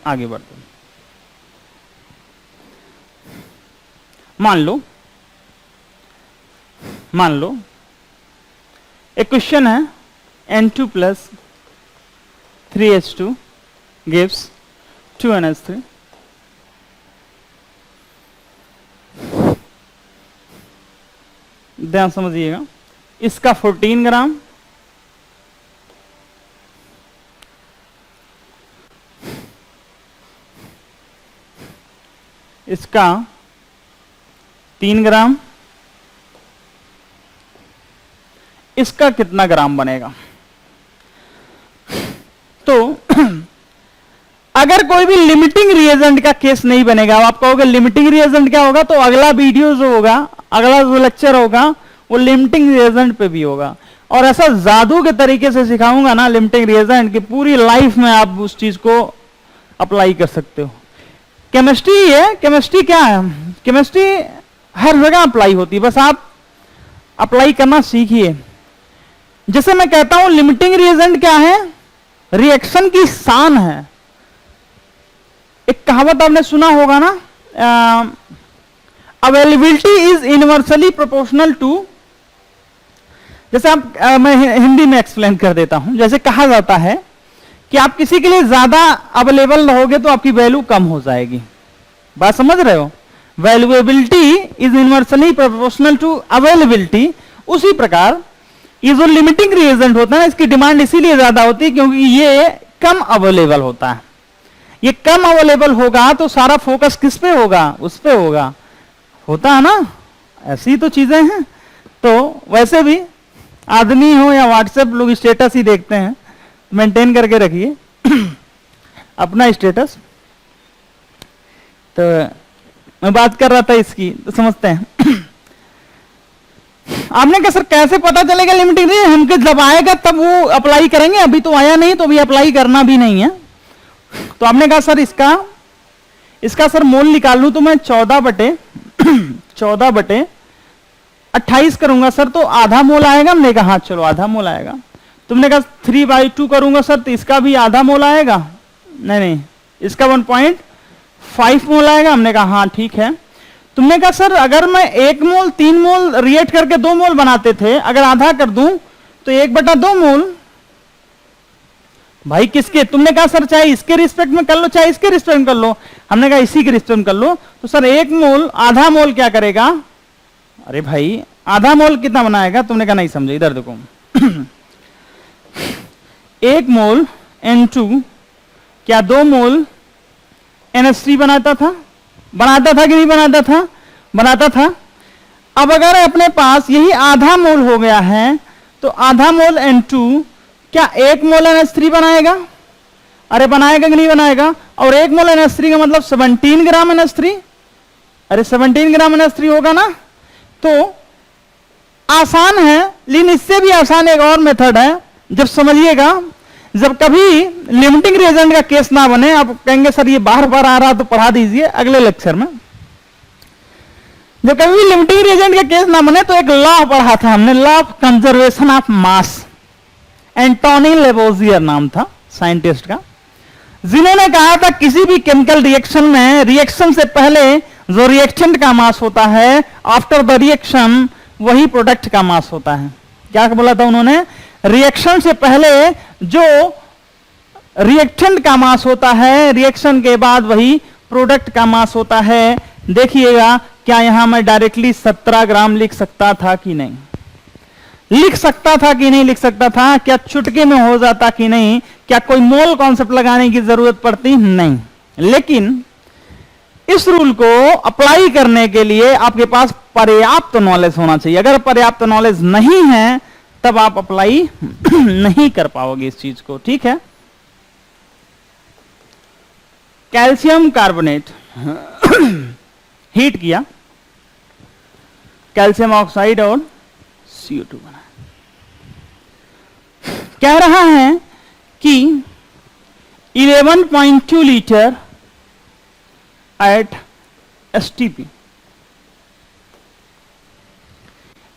आगे बढ़ते मान लो एक क्वेश्चन है N2 + 3H2 gives 2 NH3। ध्यान समझिएगा, इसका 14 ग्राम, इसका 3 ग्राम, इसका कितना ग्राम बनेगा? तो अगर कोई भी लिमिटिंग रिएजेंट का केस नहीं बनेगा, आप कहोगे लिमिटिंग रिएजेंट क्या होगा, तो अगला वीडियो जो होगा, अगला जो लेक्चर होगा वो लिमिटिंग रिएजेंट पे भी होगा। और ऐसा जादू के तरीके से सिखाऊंगा ना लिमिटिंग रिएजेंट की पूरी लाइफ में आप उस चीज को अप्लाई कर सकते हो। केमिस्ट्री है, केमिस्ट्री क्या है, केमिस्ट्री हर जगह अप्लाई होती है, बस आप अप्लाई करना सीखिए। जैसे मैं कहता हूं लिमिटिंग रिएजेंट क्या है, रिएक्शन की शान है। एक कहावत आपने सुना होगा ना, availability is universally proportional to, जैसे आप मैं हिंदी में एक्सप्लेन कर देता हूं। जैसे कहा जाता है कि आप किसी के लिए ज्यादा अवेलेबल रहोगे तो आपकी वैल्यू कम हो जाएगी। बात समझ रहे हो? Valuability is universally proportional to availability. उसी प्रकार ये जो लिमिटिंग रिएजेंट होता है इसकी डिमांड इसीलिए ज्यादा होती है क्योंकि ये कम अवेलेबल होता है। ये कम अवेलेबल होगा तो सारा फोकस किस पे होगा, उस पे होगा, होता है ना, ऐसी तो चीजें हैं। तो वैसे भी आदमी हो या व्हाट्सएप, लोग स्टेटस ही देखते हैं, मेंटेन करके रखिए अपना स्टेटस। तो मैं बात कर रहा था इसकी, तो समझते हैं। आपने कहा सर कैसे पता चलेगा लिमिटिंग रिएजेंट, हमके जब आएगा तब वो अप्लाई करेंगे, अभी तो आया नहीं तो अभी अप्लाई करना भी नहीं है। तो आपने कहा सर इसका सर मोल निकाल लूं तो मैं 14/28 करूंगा सर तो आधा मोल आएगा। हमने कहा हाँ चलो आधा मोल आएगा। तुमने कहा 3/2 करूंगा सर तो इसका भी आधा मोल आएगा। नहीं, इसका 1.5 मोल आएगा। हमने कहा हाँ ठीक है। तुमने कहा सर अगर मैं 1 मोल 3 मोल रिएक्ट करके 2 मोल बनाते थे, अगर आधा कर दूं तो 1/2 मोल। भाई किसके? तुमने कहा सर चाहे इसके रिस्पेक्ट में कर लो चाहे इसके रिस्पेक्ट में कर लो। हमने कहा इसी के रिस्पेक्ट में कर लो। तो सर 1 मोल आधा मोल क्या करेगा? अरे भाई आधा मोल कितना बनाएगा? तुमने कहा नहीं समझे, इधर देखो। 1 मोल N2 क्या 2 मोल NH3 बनाता था कि नहीं बनाता था? बनाता था। अब अगर अपने पास यही आधा मोल हो गया है तो आधा मोल N2 क्या 1 मोल NH3 बनाएगा? अरे बनाएगा कि नहीं बनाएगा? और 1 मोल NH3 का मतलब 17 ग्राम NH3। अरे 17 ग्राम NH3 होगा ना। तो आसान है, लेकिन इससे भी आसान एक और मेथड है, जब समझिएगा। जब कभी लिमिटिंग रिएजेंट का केस ना बने, आप कहेंगे सर ये बार बार आ रहा तो पढ़ा दीजिए अगले लेक्चर में। जब कभी भी लिमिटिंग रिएजेंट का केस ना बने तो एक लॉ पढ़ा था हमने, law of conservation of mass. Antoine Lavoisier नाम था साइंटिस्ट का, जिन्होंने कहा था किसी भी केमिकल रिएक्शन में रिएक्शन से पहले जो रिएक्टेंट का मास होता है, आफ्टर द रिएक्शन वही प्रोडक्ट का मास होता है। क्या बोला था उन्होंने? रिएक्शन से पहले जो रिएक्टेंट का मास होता है, रिएक्शन के बाद वही प्रोडक्ट का मास होता है। देखिएगा क्या यहां मैं डायरेक्टली 17 ग्राम लिख सकता था कि नहीं? लिख सकता था कि नहीं लिख सकता था? क्या चुटकी में हो जाता कि नहीं? क्या कोई मोल कॉन्सेप्ट लगाने की जरूरत पड़ती? नहीं। लेकिन इस रूल को अप्लाई करने के लिए आपके पास पर्याप्त नॉलेज होना चाहिए। अगर पर्याप्त नॉलेज नहीं है तब आप अप्लाई नहीं कर पाओगे इस चीज को। ठीक है? कैल्शियम कार्बोनेट हीट किया, कैल्शियम ऑक्साइड और CO2 बना। कह रहा है कि 11.2 litre at STP,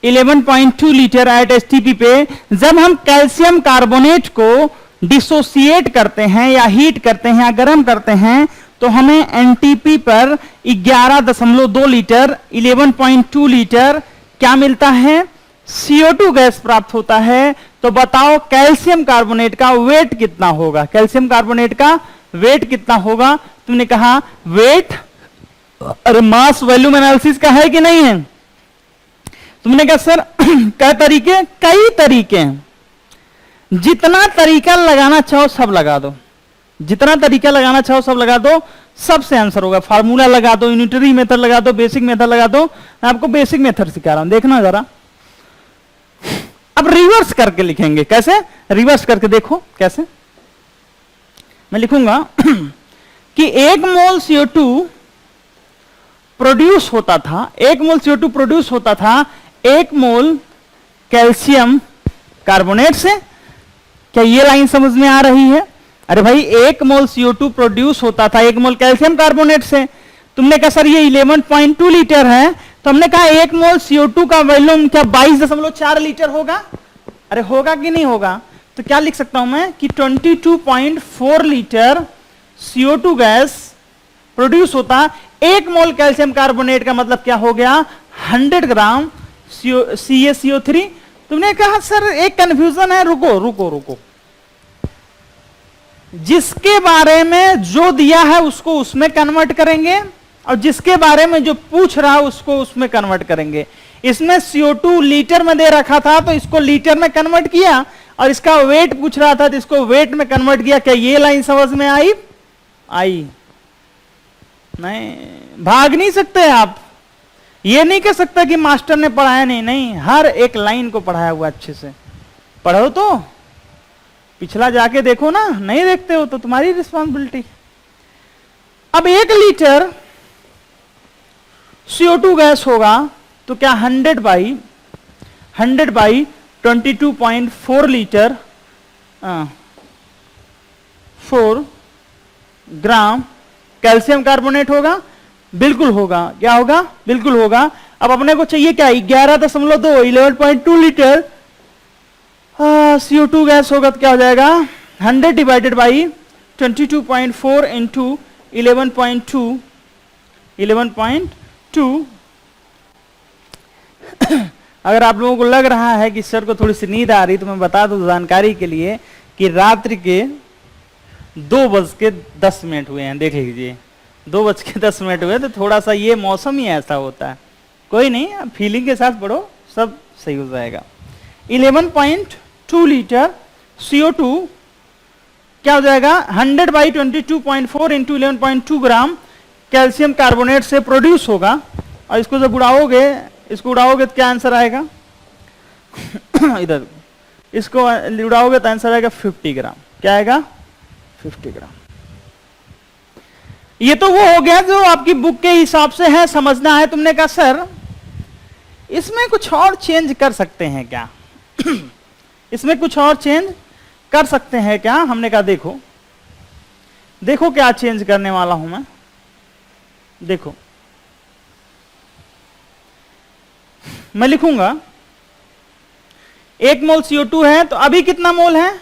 11.2 litre at STP पे जब हम कैल्शियम कार्बोनेट को डिसोसिएट करते हैं या हीट करते हैं या गर्म करते हैं तो हमें NTP पर 11.2 लीटर 11.2 लीटर क्या मिलता है? CO2 गैस प्राप्त होता है। तो बताओ कैल्शियम कार्बोनेट का वेट कितना होगा? कैल्शियम कार्बोनेट का वेट कितना होगा? तुमने कहा वेट, अरे मास वॉल्यूम एनालिसिस का है कि नहीं है? तुमने कहा सर कई तरीके हैं, जितना तरीका लगाना चाहो सब लगा दो, जितना तरीका लगाना चाहो सब लगा दो। सबसे आंसर होगा। फार्मूला लगा दो, यूनिटरी मेथड लगा दो, बेसिक मेथड लगा दो। मैं आपको बेसिक मेथड सिखा रहा हूं, देखना जरा। अब रिवर्स करके लिखेंगे। कैसे? रिवर्स करके देखो कैसे। मैं लिखूंगा कि 1 मोल CO2 प्रोड्यूस होता था, 1 मोल CO2 प्रोड्यूस होता था 1 मोल कैल्शियम कार्बोनेट से। क्या ये लाइन समझ में आ रही है? अरे भाई 1 मोल CO2 प्रोड्यूस होता था 1 मोल कैल्शियम कार्बोनेट से। तुमने कहा सर ये 11.2 लीटर है, तो हमने कहा 1 मोल CO2 का वॉल्यूम क्या 22.4 लीटर होगा? अरे होगा कि नहीं होगा? तो क्या लिख सकता हूं मैं कि 22.4 लीटर CO2 गैस प्रोड्यूस होता 1 मोल कैल्शियम कार्बोनेट का मतलब क्या हो गया? 100 ग्राम CaCO3। तुमने कहा सर एक कंफ्यूजन है, रुको रुको रुको। जिसके बारे में जो दिया है उसको उसमें कन्वर्ट करेंगे, और जिसके बारे में जो पूछ रहा है उसको उसमें कन्वर्ट करेंगे। इसमें CO2 लीटर में दे रखा था तो इसको लीटर में कन्वर्ट किया, और इसका वेट पूछ रहा था तो इसको वेट में कन्वर्ट किया। क्या ये लाइन समझ में आई? आई नहीं, भाग नहीं सकते आप। ये नहीं कह सकता कि मास्टर ने पढ़ाया नहीं, नहीं, हर एक लाइन को पढ़ाया हुआ अच्छे से। पढ़ो तो पिछला जाके देखो ना, नहीं देखते हो तो तुम्हारी रिस्पॉन्सिबिलिटी। अब 1 लीटर CO2 गैस होगा तो क्या 100 by 22.4 litre 4 gram calcium carbonate होगा? बिल्कुल होगा। क्या होगा? बिल्कुल होगा। अब अपने को चाहिए क्या? 11.2 11.2 लीटर CO2 गैस होगा तो क्या हो जाएगा? 100 डिवाइडेड बाई 22.4 इंटू 11.2। अगर आप लोगों को लग रहा है कि सर को थोड़ी सी नींद आ रही, तो मैं बता दूं जानकारी के लिए कि रात्रि के 2:10 हुए हैं। देख लीजिए 2:10 हुए, तो थोड़ा सा ये मौसम ही ऐसा होता है। कोई नहीं, फीलिंग के साथ पढ़ो, सब सही हो जाएगा। 11.2 लीटर CO2 क्या हो जाएगा? 100 by 22.4 into 11.2 gram calcium carbonate से प्रोड्यूस होगा। और इसको जब इसको उड़ाओगे तो क्या आंसर आएगा? इधर इसको उड़ाओगे तो आंसर आएगा 50 ग्राम। क्या आएगा? 50 ग्राम। ये तो वो हो गया जो आपकी बुक के हिसाब से है, समझना है। तुमने कहा सर इसमें कुछ और चेंज कर सकते हैं क्या? इसमें कुछ और चेंज कर सकते हैं क्या? हमने कहा देखो देखो क्या चेंज करने वाला हूं मैं। देखो मैं लिखूंगा 1 मोल CO2 है, तो अभी कितना मोल है?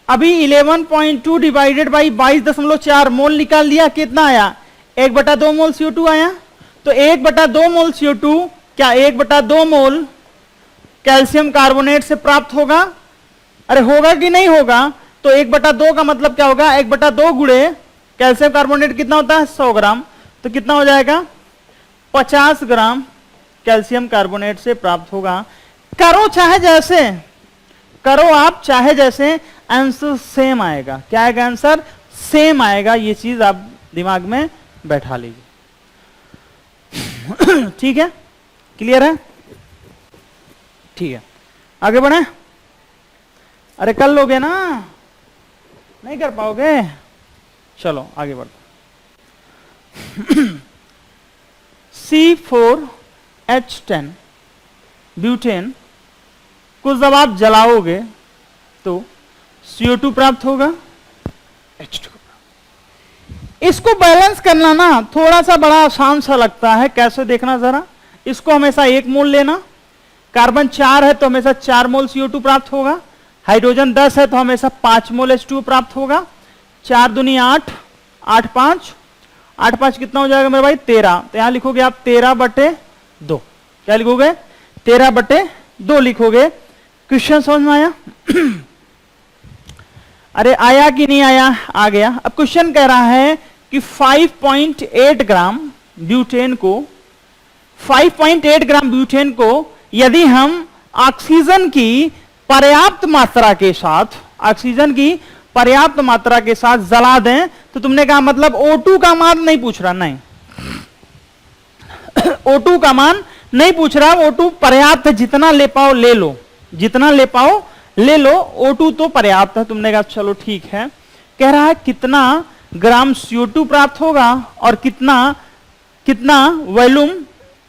अभी 11.2 डिवाइडेड बाई 22.4 मोल निकाल लिया। कितना आया? 1/2 मोल CO2 आया। तो 1/2 मोल CO2 क्या 1/2 मोल कैल्शियम कार्बोनेट से प्राप्त होगा? अरे होगा कि नहीं होगा? तो 1/2 का मतलब क्या होगा? 1/2 गुणे कैल्शियम कार्बोनेट कितना होता है? 100 ग्राम। तो कितना हो जाएगा? 50 ग्राम कैल्शियम कार्बोनेट से प्राप्त होगा। करो चाहे जैसे करो, आप चाहे जैसे, आंसर सेम आएगा। क्या आएगा? आंसर सेम आएगा। ये चीज आप दिमाग में बैठा लीजिए। ठीक है? क्लियर है? ठीक है, आगे बढ़े। अरे कर लोगे ना, नहीं कर पाओगे? चलो आगे बढ़ो। C4H10 ब्यूटेन को जब आप जलाओगे तो CO2 प्राप्त होगा, H2। इसको बैलेंस करना ना थोड़ा सा बड़ा आसान सा लगता है। कैसे? देखना जरा। इसको हमेशा 1 मोल लेना। कार्बन 4 है तो हमेशा 4 मोल CO2 प्राप्त होगा। हाइड्रोजन 10 है तो हमेशा 5 मोल H2 प्राप्त होगा। 4 दूनी 8, 8 5, 8 5 कितना हो जाएगा मेरे भाई? 13। तो यहां लिखोगे आप 13/2। क्या लिखोगे? 13/2 लिखोगे। क्वेश्चन समझ में आया? अरे आया कि नहीं आया? आ गया। अब क्वेश्चन कह रहा है कि 5.8 ग्राम ब्यूटेन को यदि हम ऑक्सीजन की पर्याप्त मात्रा के साथ पर्याप्त मात्रा के साथ जला दें, तो तुमने कहा मतलब O2 का मान नहीं पूछ रहा, नहीं O2 का मान नहीं पूछ रहा, O2 पर्याप्त है, जितना ले पाओ ले लो, जितना ले पाओ ले लो, O2 तो पर्याप्त है। तुमने कहा चलो ठीक है। कह रहा है कितना ग्राम CO2 प्राप्त होगा और कितना कितना वॉल्यूम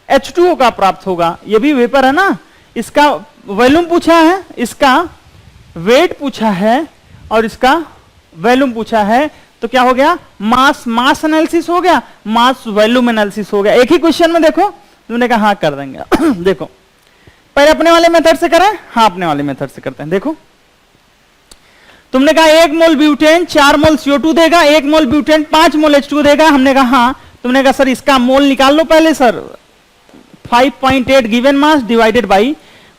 H2O का प्राप्त होगा। ये भी वेपर है ना, इसका वॉल्यूम पूछा है, इसका वेट पूछा है और इसका वॉल्यूम पूछा है, तो क्या हो गया, मास एनालिसिस हो गया, मास वॉल्यूम एनालिसिस हो गया। एक ही क्वेश्चन में देखो, तुमने कहा हाँ कर देंगे। देखो पहले अपने वाले मेथड से करें, हाँ अपने वाले मेथड से करते हैं। देखो तुमने कहा 1 मोल ब्यूटेन 4 मोल CO2 देगा, 1 मोल ब्यूटेन 5 मोल H2 देगा। हमने कहा हाँ, तुमने कहा सर इसका मोल निकाल लो पहले sir, 5.8 given mass divided by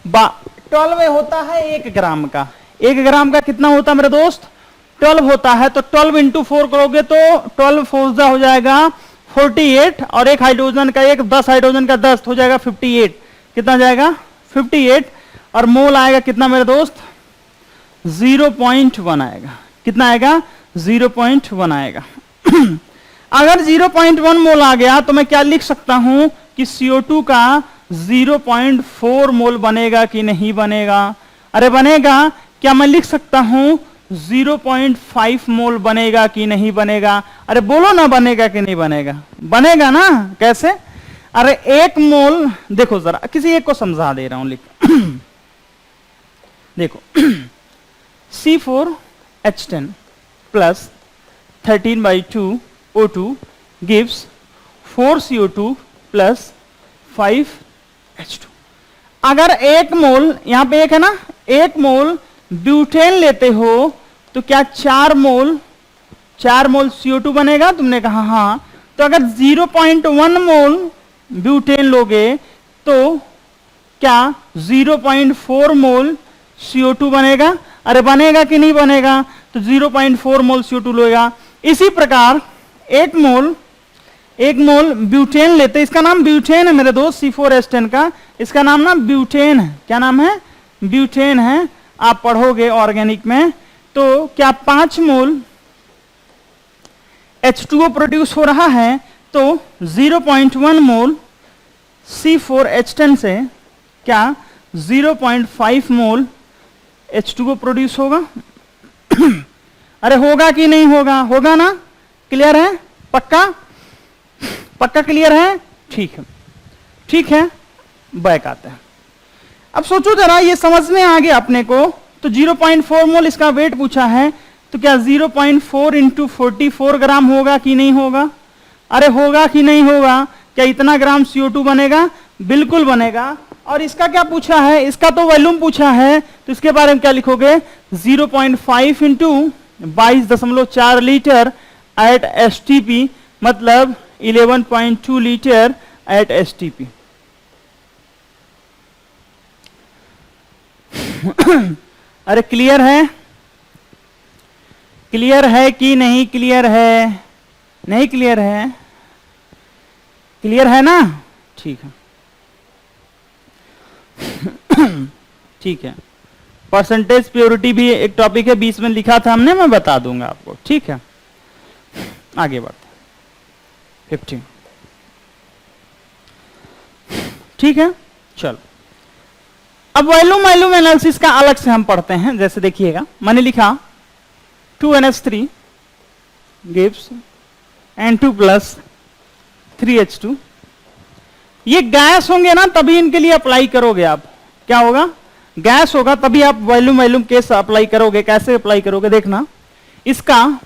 12 होता है 1 ग्राम का। 1 ग्राम का कितना होता है मेरे दोस्त, 12 होता है, तो 12 इंटू 4 करोगे तो 12 फोर्जा हो जाएगा 48, और एक हाइड्रोजन का 10 हाइड्रोजन का 10 हो जाएगा 58। कितना जाएगा 58, और मोल आएगा कितना मेरे दोस्त 0.1 आएगा। कितना आएगा 0.1 आएगा। अगर 0.1 मोल आ गया तो मैं क्या लिख सकता हूं कि CO2 का 0.4 मोल बनेगा कि नहीं बनेगा। अरे बनेगा। क्या मैं लिख सकता हूं 0.5 मोल बनेगा कि नहीं बनेगा। अरे बोलो ना बनेगा कि नहीं बनेगा, बनेगा ना। कैसे, अरे 1 मोल, देखो जरा किसी एक को समझा दे रहा हूं, लिख देखो C4H10 plus 13/2 O2 gives 4 CO2 plus 5 H2। अगर 1 मोल, यहां पे 1 है ना, 1 मोल ब्यूटेन लेते हो तो क्या 4 मोल CO2 बनेगा। तुमने कहा हाँ, तो अगर 0.1 मोल ब्यूटेन लोगे तो क्या 0.4 मोल CO2 बनेगा। अरे बनेगा कि नहीं बनेगा, तो 0.4 मोल CO2 लेगा। इसी प्रकार 1 मोल ब्यूटेन लेते, इसका नाम ब्यूटेन है मेरे दोस्त, C4H10 का इसका नाम ना ब्यूटेन है। क्या नाम है, ब्यूटेन है, आप पढ़ोगे ऑर्गेनिक में। तो क्या 5 मोल H2O प्रोड्यूस हो रहा है, तो 0.1 मोल C4H10 से क्या 0.5 मोल H2O प्रोड्यूस होगा। अरे होगा कि नहीं होगा, होगा ना। क्लियर है, पक्का पक्का क्लियर है, ठीक है ठीक है। बैक आते हैं। अब सोचो जरा, ये समझ में आ गया अपने को। तो 0.4 मोल इसका वेट पूछा है, तो क्या 0.4 इंटू 44 ग्राम होगा कि नहीं होगा। अरे होगा कि नहीं होगा। क्या इतना ग्राम CO2 बनेगा, बिल्कुल बनेगा। और इसका क्या पूछा है, इसका तो वॉल्यूम पूछा है, तो इसके बारे में क्या लिखोगे 0.5 इंटू 22.4 लीटर एट STP, मतलब 11.2 लीटर एट STP। अरे क्लियर है, क्लियर है कि नहीं क्लियर है, नहीं क्लियर है, क्लियर है ना, ठीक है ठीक है। परसेंटेज प्योरिटी भी एक टॉपिक है, 20 में लिखा था हमने, मैं बता दूंगा आपको, ठीक है। आगे बढ़ते 15, ठीक है। चलो अब वॉल्यूम एनालिसिस का अलग से हम पढ़ते हैं। जैसे देखिएगा, मैंने लिखा 2NH3 gives N2 plus 3H2। ये गैस होंगे ना, तभी इनके लिए अप्लाई करोगे आप। क्या होगा, गैस होगा तभी आप वॉल्यूम केस अप्लाई करोगे। कैसे अप्लाई करोगे देखना, इसका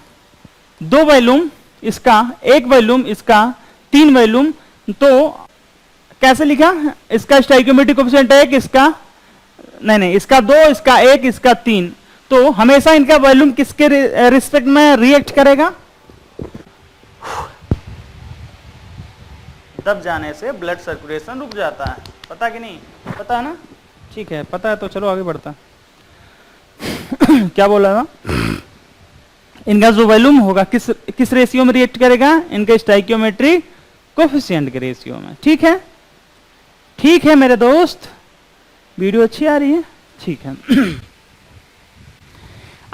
2 वॉल्यूम, इसका 1 वॉल्यूम, इसका 3 वॉल्यूम। तो कैसे लिखा, इसका स्टोइकियोमेट्रिक कोएफिशिएंट 1, इसका नहीं, इसका 2, इसका 1, इसका 3। तो हमेशा इनका वॉल्यूम किसके रिस्पेक्ट में रिएक्ट करेगा, दब जाने से ब्लड सर्कुलेशन रुक जाता है। पता कि नहीं, पता है ना, ठीक है, पता है तो चलो आगे बढ़ता। क्या बोला था, इनका जो वॉल्यूम होगा किस रेशियो में रिएक्ट करेगा, इनका स्टोइकियोमेट्रिक कोएफिशिएंट के रेशियो में। ठीक है, ठीक है मेरे दोस्त, वीडियो अच्छी आ रही है, ठीक है।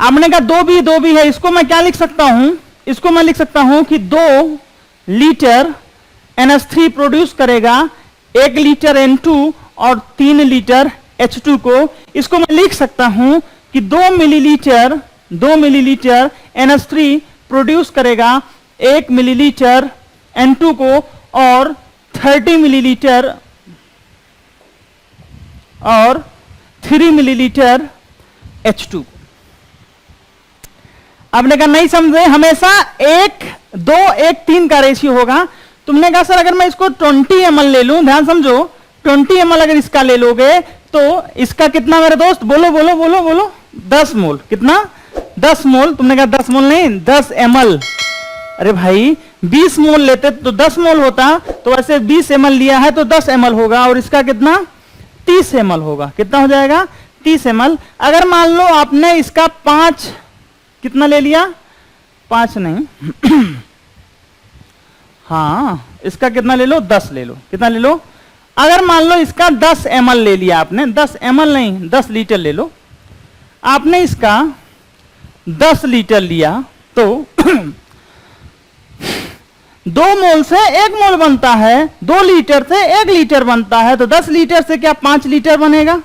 आपने कहा दो भी है, इसको मैं क्या लिख सकता हूं, इसको मैं लिख सकता हूं कि 2 लीटर NH3 प्रोड्यूस करेगा 1 लीटर N2 और 3 लीटर H2 को। इसको मैं लिख सकता हूं कि 2 मिलीलीटर NH3 प्रोड्यूस करेगा 1 मिलीलीटर N2 को और 30 मिलीलीटर और 3 मिलीलीटर H2। आपने कहा नहीं समझे, हमेशा 1:2:1:3 का रेशियो होगा। तुमने कहा सर अगर मैं इसको 20 ml ले लूं, ध्यान समझो, 20 ml अगर इसका ले लोगे तो इसका कितना मेरे दोस्त, बोलो बोलो बोलो बोलो, 10 मोल। कितना? 10 मोल। तुमने कहा 10 मोल नहीं, 10 ml। अरे भाई 20 मोल लेते तो 10 मोल होता, तो वैसे 20 ml लिया है तो 10 ml होगा, और इसका कितना, 30 ml होगा। कितना हो जाएगा? 30 ml। अगर मान लो आपने इसका 5 कितना ले लिया, 5 नहीं हाँ इसका कितना ले लो, 10 ले लो। कितना ले लो? अगर मान लो इसका 10 ml ले लिया आपने, 10 ml नहीं 10 लीटर ले लो, आपने इसका 10 लीटर लिया तो 2 मोल से 1 मोल बनता है, 2 लीटर से 1 लीटर बनता है, तो 10 लीटर से क्या 5 लीटर बनेगा?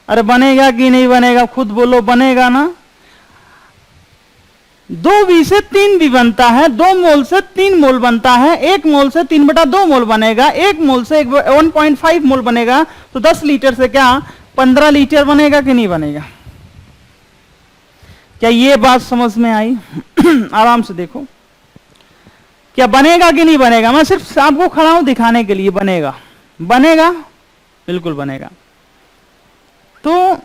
अरे बनेगा कि नहीं बनेगा, खुद बोलो, बनेगा ना। 2 से 3 भी बनता है, 2 मोल से 3 मोल बनता है, 1 मोल से 3/2 मोल बनेगा, 1 मोल से 1.5 मोल बनेगा, तो 10 लीटर से क्या 15 लीटर बनेगा कि नहीं बनेगा? क्या ये बात समझ में आई? आराम से देखो, क्या बनेगा कि नहीं बनेगा? मैं सिर्फ आपको खड़ा हूं दिखाने के लिए। बनेगा, बनेगा, बिल्कुल बनेगा। तो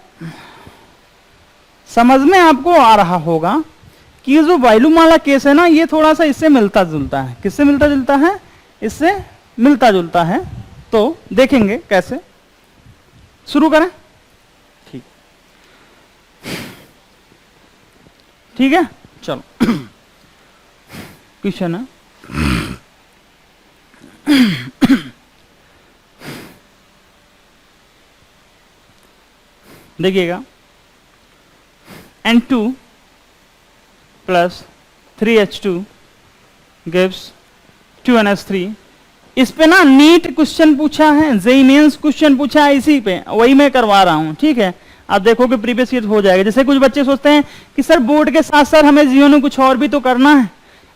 समझ में आपको आ रहा होगा कि ये जो वाइलुमाला केस है ना, ये थोड़ा सा इससे मिलता जुलता है। किससे मिलता जुलता है? इससे मिलता जुलता है। तो देखेंगे कैसे। शुरू करें? ठीक, ठीक है, चलो क्वेश्चन है। देखिएगा, N2 plus 3H2 gives 2NH3। इस पे ना नीट क्वेश्चन पूछा है, जेईई मेंस क्वेश्चन पूछा है इसी पे, वही मैं करवा रहा हूं। ठीक है, आप देखो कि प्रीवियस ईयर हो जाएगा। जैसे कुछ बच्चे सोचते हैं कि सर बोर्ड के साथ साथ हमें जीवन में कुछ और भी तो करना है।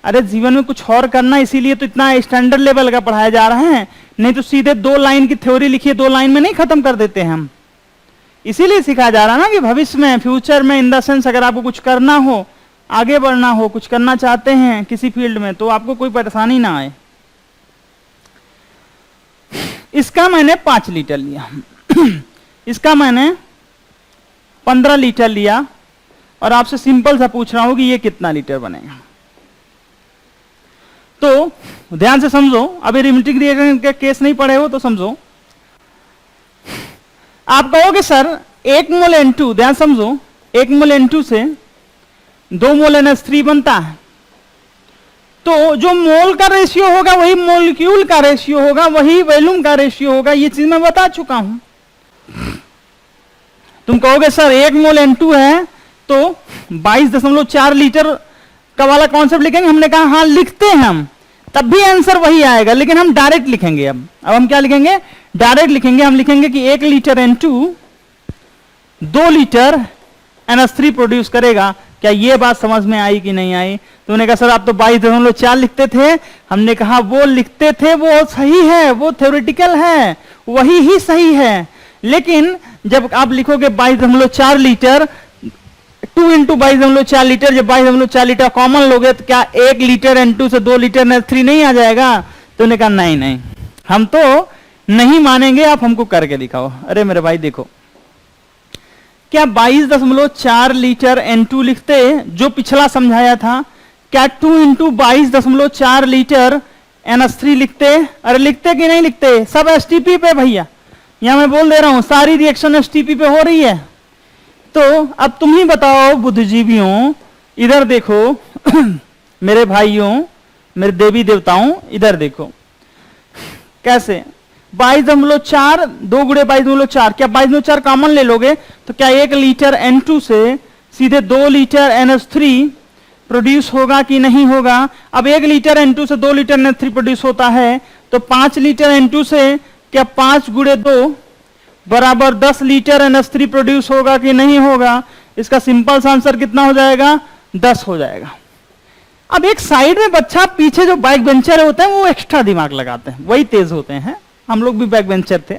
अरे जीवन में कुछ और करना है, इसीलिए तो इतना स्टैंडर्ड लेवल का पढ़ाया जा रहा है, नहीं तो सीधे 2 लाइन की थ्योरी लिखिए, 2 लाइन में नहीं खत्म कर देते हम। इसीलिए सिखाया जा रहा है ना कि भविष्य में, फ्यूचर में, इन द सेंस अगर आपको कुछ करना हो, आगे बढ़ना हो, कुछ करना चाहते हैं किसी फील्ड में, तो आपको कोई परेशानी ना आए। इसका मैंने 5 लीटर लिया इसका मैंने 15 लीटर लिया, और आपसे सिंपल सा पूछ रहा हूं कि ये कितना लीटर बनेगा। तो ध्यान से समझो, अभी रिमिटिंग रिएक्शन के केस नहीं पढ़े हो तो समझो। आप कहोगे सर 1 मोल N2, ध्यान समझो, 1 मोल N2 से 2 मोल NH3 बनता है, तो जो मोल का रेशियो होगा वही मॉलिक्यूल का रेशियो होगा, वही वॉल्यूम का रेशियो होगा। ये चीज मैं बता चुका हूं। तुम कहोगे सर 1 मोल N2 है तो 22.4 लीटर का वाला कॉन्सेप्ट लिखेंगे। हमने कहा हाँ लिखते हैं हम, तब भी आंसर वही आएगा, लेकिन हम डायरेक्ट लिखेंगे। अब हम क्या लिखेंगे? डायरेक्ट लिखेंगे। हम लिखेंगे कि 1 litre N2 2 litre NH3 produce करेगा। क्या ये बात समझ में आई कि नहीं आई? तो उन्होंने कहा सर आप तो 22.4 लिखते थे। हमने कहा वो लिखते थे, वो सही है, वो थ्योरेटिकल है, वही ही सही है। लेकिन जब आप लिखोगे 22.4 लीटर, 2 इंटू 22.4 लीटर, जब 22.4 लीटर कॉमन लोगे तो क्या 1 लीटर N2 से 2 लीटर NH3 नहीं आ जाएगा? तो उन्होंने कहा नहीं नहीं, हम तो नहीं मानेंगे, आप हमको करके दिखाओ। अरे मेरे भाई देखो, क्या 22.4 लीटर N2 लिखते जो पिछला समझाया था? क्या 2 इंटू 22.4 लीटर NH3 लिखते? अरे लिखते कि नहीं लिखते? सब STP पे भैया, यहां मैं बोल दे रहा हूं सारी रिएक्शन STP पे हो रही है। तो अब तुम ही बताओ बुद्धिजीवियों, इधर देखो मेरे भाइयों, मेरे देवी देवताओं, इधर देखो कैसे 22.4 2 गुणे 22.4, क्या 22.4 कॉमन ले लोगे तो क्या 1 लीटर N2 से सीधे 2 लीटर NH3 प्रोड्यूस होगा कि नहीं होगा। अब 1 लीटर N2 से 2 लीटर NH3 प्रोड्यूस होता है, तो 5 लीटर N2 से क्या 5 गुणे 2 बराबर 10 लीटर NH3 प्रोड्यूस होगा कि नहीं होगा। इसका सिंपल सा आंसर कितना हो जाएगा, 10 हो जाएगा। अब एक साइड में बच्चा, पीछे जो बैक बेंचर होते हैं वो एक्स्ट्रा दिमाग लगाते हैं, वही तेज होते हैं। हम लोग भी बैक बेंचर थे।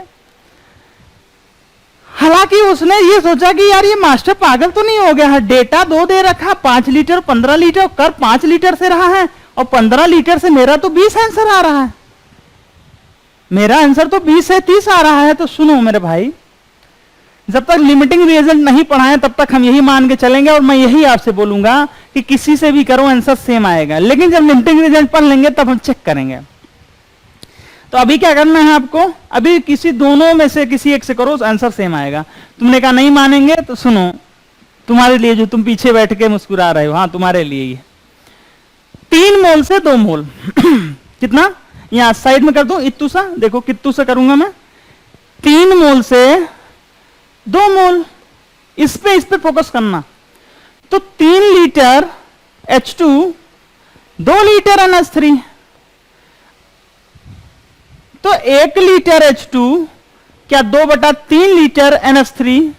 हालांकि उसने ये सोचा कि यार ये मास्टर पागल तो नहीं हो गया है, डेटा 2 दे रखा, 5 लीटर 15 लीटर कर 5 लीटर से रहा है, और 15 लीटर से मेरा तो 20 आंसर आ रहा है, मेरा आंसर तो 20 से 30 आ रहा है। तो सुनो मेरे भाई, जब तक लिमिटिंग रिएजेंट नहीं पढ़ाएं तब तक हम यही मान के चलेंगे, और मैं यही आपसे बोलूंगा कि किसी से भी करो आंसर सेम आएगा, लेकिन जब लिमिटिंग रिएजेंट पढ़ लेंगे तब हम चेक करेंगे। तो अभी क्या करना है आपको, अभी किसी दोनों में से किसी एक से करो, आंसर सेम आएगा। तुमने कहा नहीं मानेंगे, तो सुनो, तुम्हारे लिए जो तुम पीछे बैठ के मुस्कुरा रहे हो, हाँ तुम्हारे लिए ये 3 मोल से 2 मोल कितना, यहां साइड में कर दो इत्तू सा, देखो कित्तू से करूंगा मैं, 3 मोल से 2 मोल, इस पे फोकस करना। तो 3 लीटर H2 2 लीटर NH3, तो 1 लीटर H2 क्या 2/3 लीटर NH3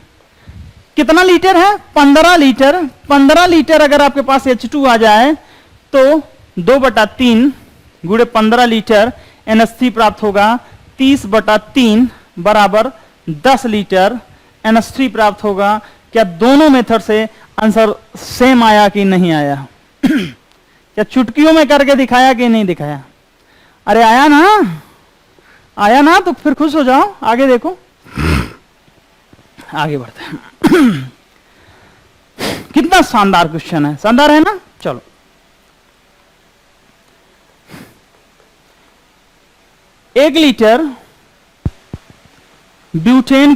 कितना लीटर है, 15 लीटर। 15 लीटर अगर आपके पास H2 आ जाए तो 2/3 गुणे 15 लीटर NH3 प्राप्त होगा, 30/3 बराबर 10 लीटर NH3 प्राप्त होगा। क्या दोनों मेथड से आंसर सेम आया कि नहीं आया? क्या चुटकियों में करके दिखाया कि नहीं दिखाया? अरे आया ना, आया ना, तो फिर खुश हो जाओ। आगे देखो, आगे बढ़ते हैं। कितना शानदार क्वेश्चन है, शानदार है ना। चलो, एक लीटर ब्यूटेन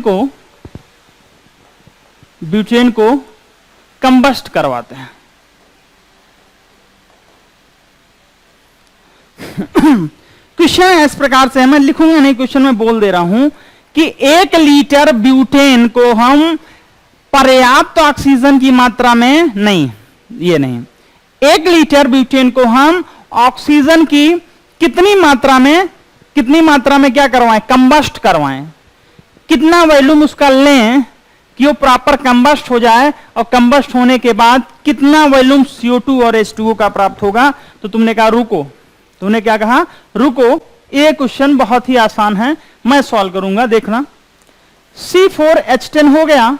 को कंबस्ट करवाते हैं। क्वेश्चन इस प्रकार से है, मैं लिखूंगा नहीं, क्वेश्चन में बोल दे रहा हूं कि 1 लीटर ब्यूटेन को हम पर्याप्त ऑक्सीजन की मात्रा में, नहीं ये नहीं, 1 लीटर ब्यूटेन को हम ऑक्सीजन की कितनी मात्रा में क्या करवाएं, कंबस्ट करवाएं। कितना वॉल्यूम उसका लें कि वो प्रॉपर कंबस्ट हो जाए, और कंबस्ट होने के बाद कितना वॉल्यूम CO2 और H2O का प्राप्त होगा। तो तुमने कहा रुको, तुमने क्या कहा, रुको, ये क्वेश्चन बहुत ही आसान है, मैं सॉल्व करूंगा, देखना। C4H10 हो गया,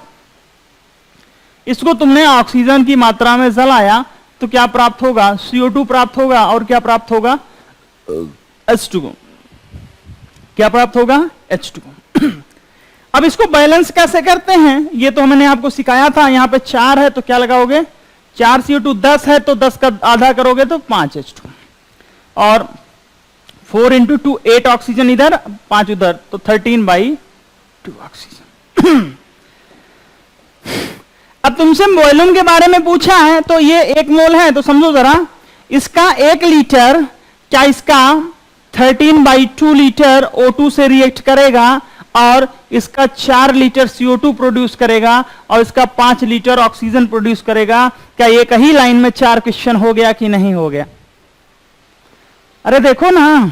इसको तुमने ऑक्सीजन की मात्रा में जलाया तो क्या प्राप्त होगा, CO2 प्राप्त होगा, और क्या प्राप्त होगा, H2O। क्या प्राप्त होगा, H2O। अब इसको बैलेंस कैसे करते हैं, ये तो मैंने आपको सिखाया था। यहां पे 4 है तो क्या लगाओगे, 4 CO2, 10 है तो 10 का आधा करोगे तो 5 H2, और 4 × 2 8 ऑक्सीजन इधर, 5 उधर, तो 13/2 ऑक्सीजन। अब तुमसे वॉल्यूम के बारे में पूछा है, तो ये 1 मोल है, तो समझो जरा, इसका 1 लीटर क्या इसका 13/2 लीटर O2 से रिएक्ट करेगा, और इसका 4 लीटर CO2 प्रोड्यूस करेगा, और इसका 5 लीटर ऑक्सीजन प्रोड्यूस करेगा। क्या एक ही लाइन में 4 क्वेश्चन हो गया कि नहीं हो गया? अरे देखो ना,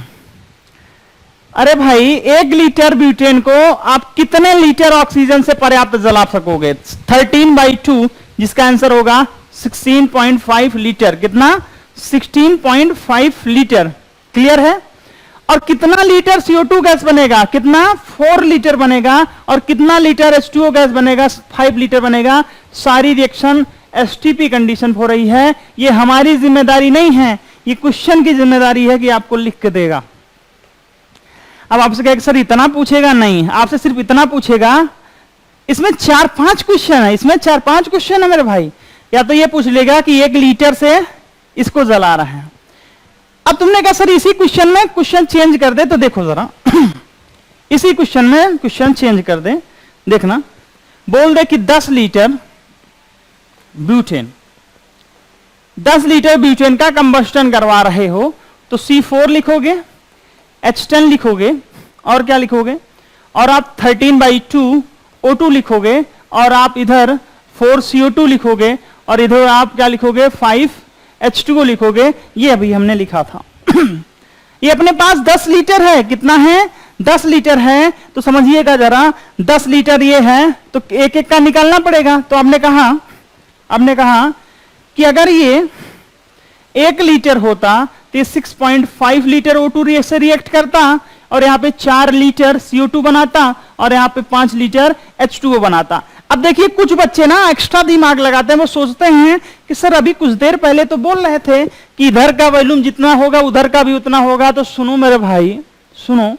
अरे भाई 1 लीटर ब्यूटेन को आप कितने लीटर ऑक्सीजन से पर्याप्त जला सकोगे, 13/2, जिसका आंसर होगा 16.5 लीटर। कितना, 16.5 लीटर। क्लियर है? और कितना लीटर CO2 गैस बनेगा, कितना, 4 लीटर बनेगा, और कितना लीटर H2O गैस बनेगा, 5 लीटर बनेगा। सारी रिएक्शन STP कंडीशन हो रही है। ये हमारी जिम्मेदारी नहीं है, ये क्वेश्चन की जिम्मेदारी है कि आपको लिख के देगा। अब आपसे कहेगा सर इतना पूछेगा, नहीं, आपसे सिर्फ इतना पूछेगा। इसमें 4-5 क्वेश्चन है, इसमें 4-5 क्वेश्चन है मेरे भाई। या तो ये पूछ लेगा कि 1 लीटर से इसको जला रहा है। अब तुमने कहा सर इसी क्वेश्चन में क्वेश्चन चेंज कर दे, तो देखो जरा इसी क्वेश्चन में क्वेश्चन चेंज कर दे, देखना। बोल दे कि 10 लीटर ब्यूटेन, 10 लीटर ब्यूटेन का कंबस्टन करवा रहे हो, तो C4 लिखोगे, H10 लिखोगे, और क्या लिखोगे, और आप 13/2 O2 लिखोगे, और आप इधर 4 CO2 लिखोगे और इधर आप क्या लिखोगे 5 H2O लिखोगे। ये अभी हमने लिखा था। ये अपने पास 10 लीटर है। कितना है? 10 लीटर है। तो समझिएगा जरा, 10 लीटर ये है तो एक एक का निकालना पड़ेगा। तो आपने कहा कि अगर ये 1 लीटर होता तो 6.5 लीटर O2 से रिएक्ट करता और यहाँ पे 4 लीटर CO2 बनाता और यहाँ पे 5 लीटर H2O बनाता। अब देखिए कुछ बच्चे ना एक्स्ट्रा दिमाग लगाते हैं, वो सोचते हैं कि सर अभी कुछ देर पहले तो बोल रहे थे कि इधर का वॉल्यूम जितना होगा उधर का भी उतना होगा। तो सुनो मेरे भाई, सुनो,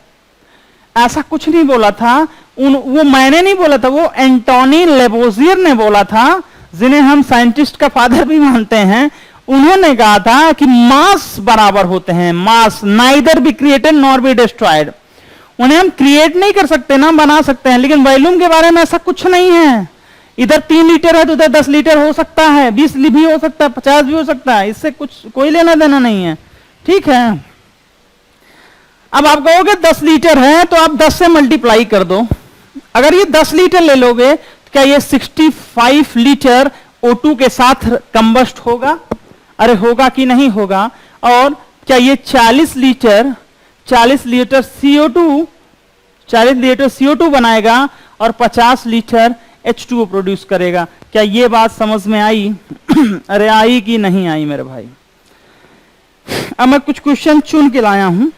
ऐसा कुछ नहीं बोला था। वो मैंने नहीं बोला था, वो एंटोनी लेवोजियर ने बोला था, जिन्हें हम साइंटिस्ट का फादर भी मानते हैं। उन्होंने कहा था कि मास बराबर होते हैं, mass neither be created nor be destroyed. उन्हें हम क्रिएट नहीं कर सकते ना, बना सकते हैं, लेकिन वॉल्यूम के बारे में ऐसा कुछ नहीं है। इधर 3 लीटर है तो उधर 10 लीटर हो सकता है, 20 भी हो सकता है, 50 भी हो सकता है। इससे कुछ कोई लेना देना नहीं है, ठीक है। अब आप कहोगे 10 लीटर है तो आप 10 से मल्टीप्लाई कर दो। अगर ये 10 लीटर ले लोगे तो क्या ये 65 लीटर O2 के साथ कंबस्ट होगा? अरे होगा कि नहीं होगा? और क्या ये 40 लीटर CO2 बनाएगा और 50 लीटर H2O प्रोड्यूस करेगा? क्या ये बात समझ में आई? अरे आई कि नहीं आई मेरे भाई? अब मैं कुछ क्वेश्चन चुन के लाया हूं।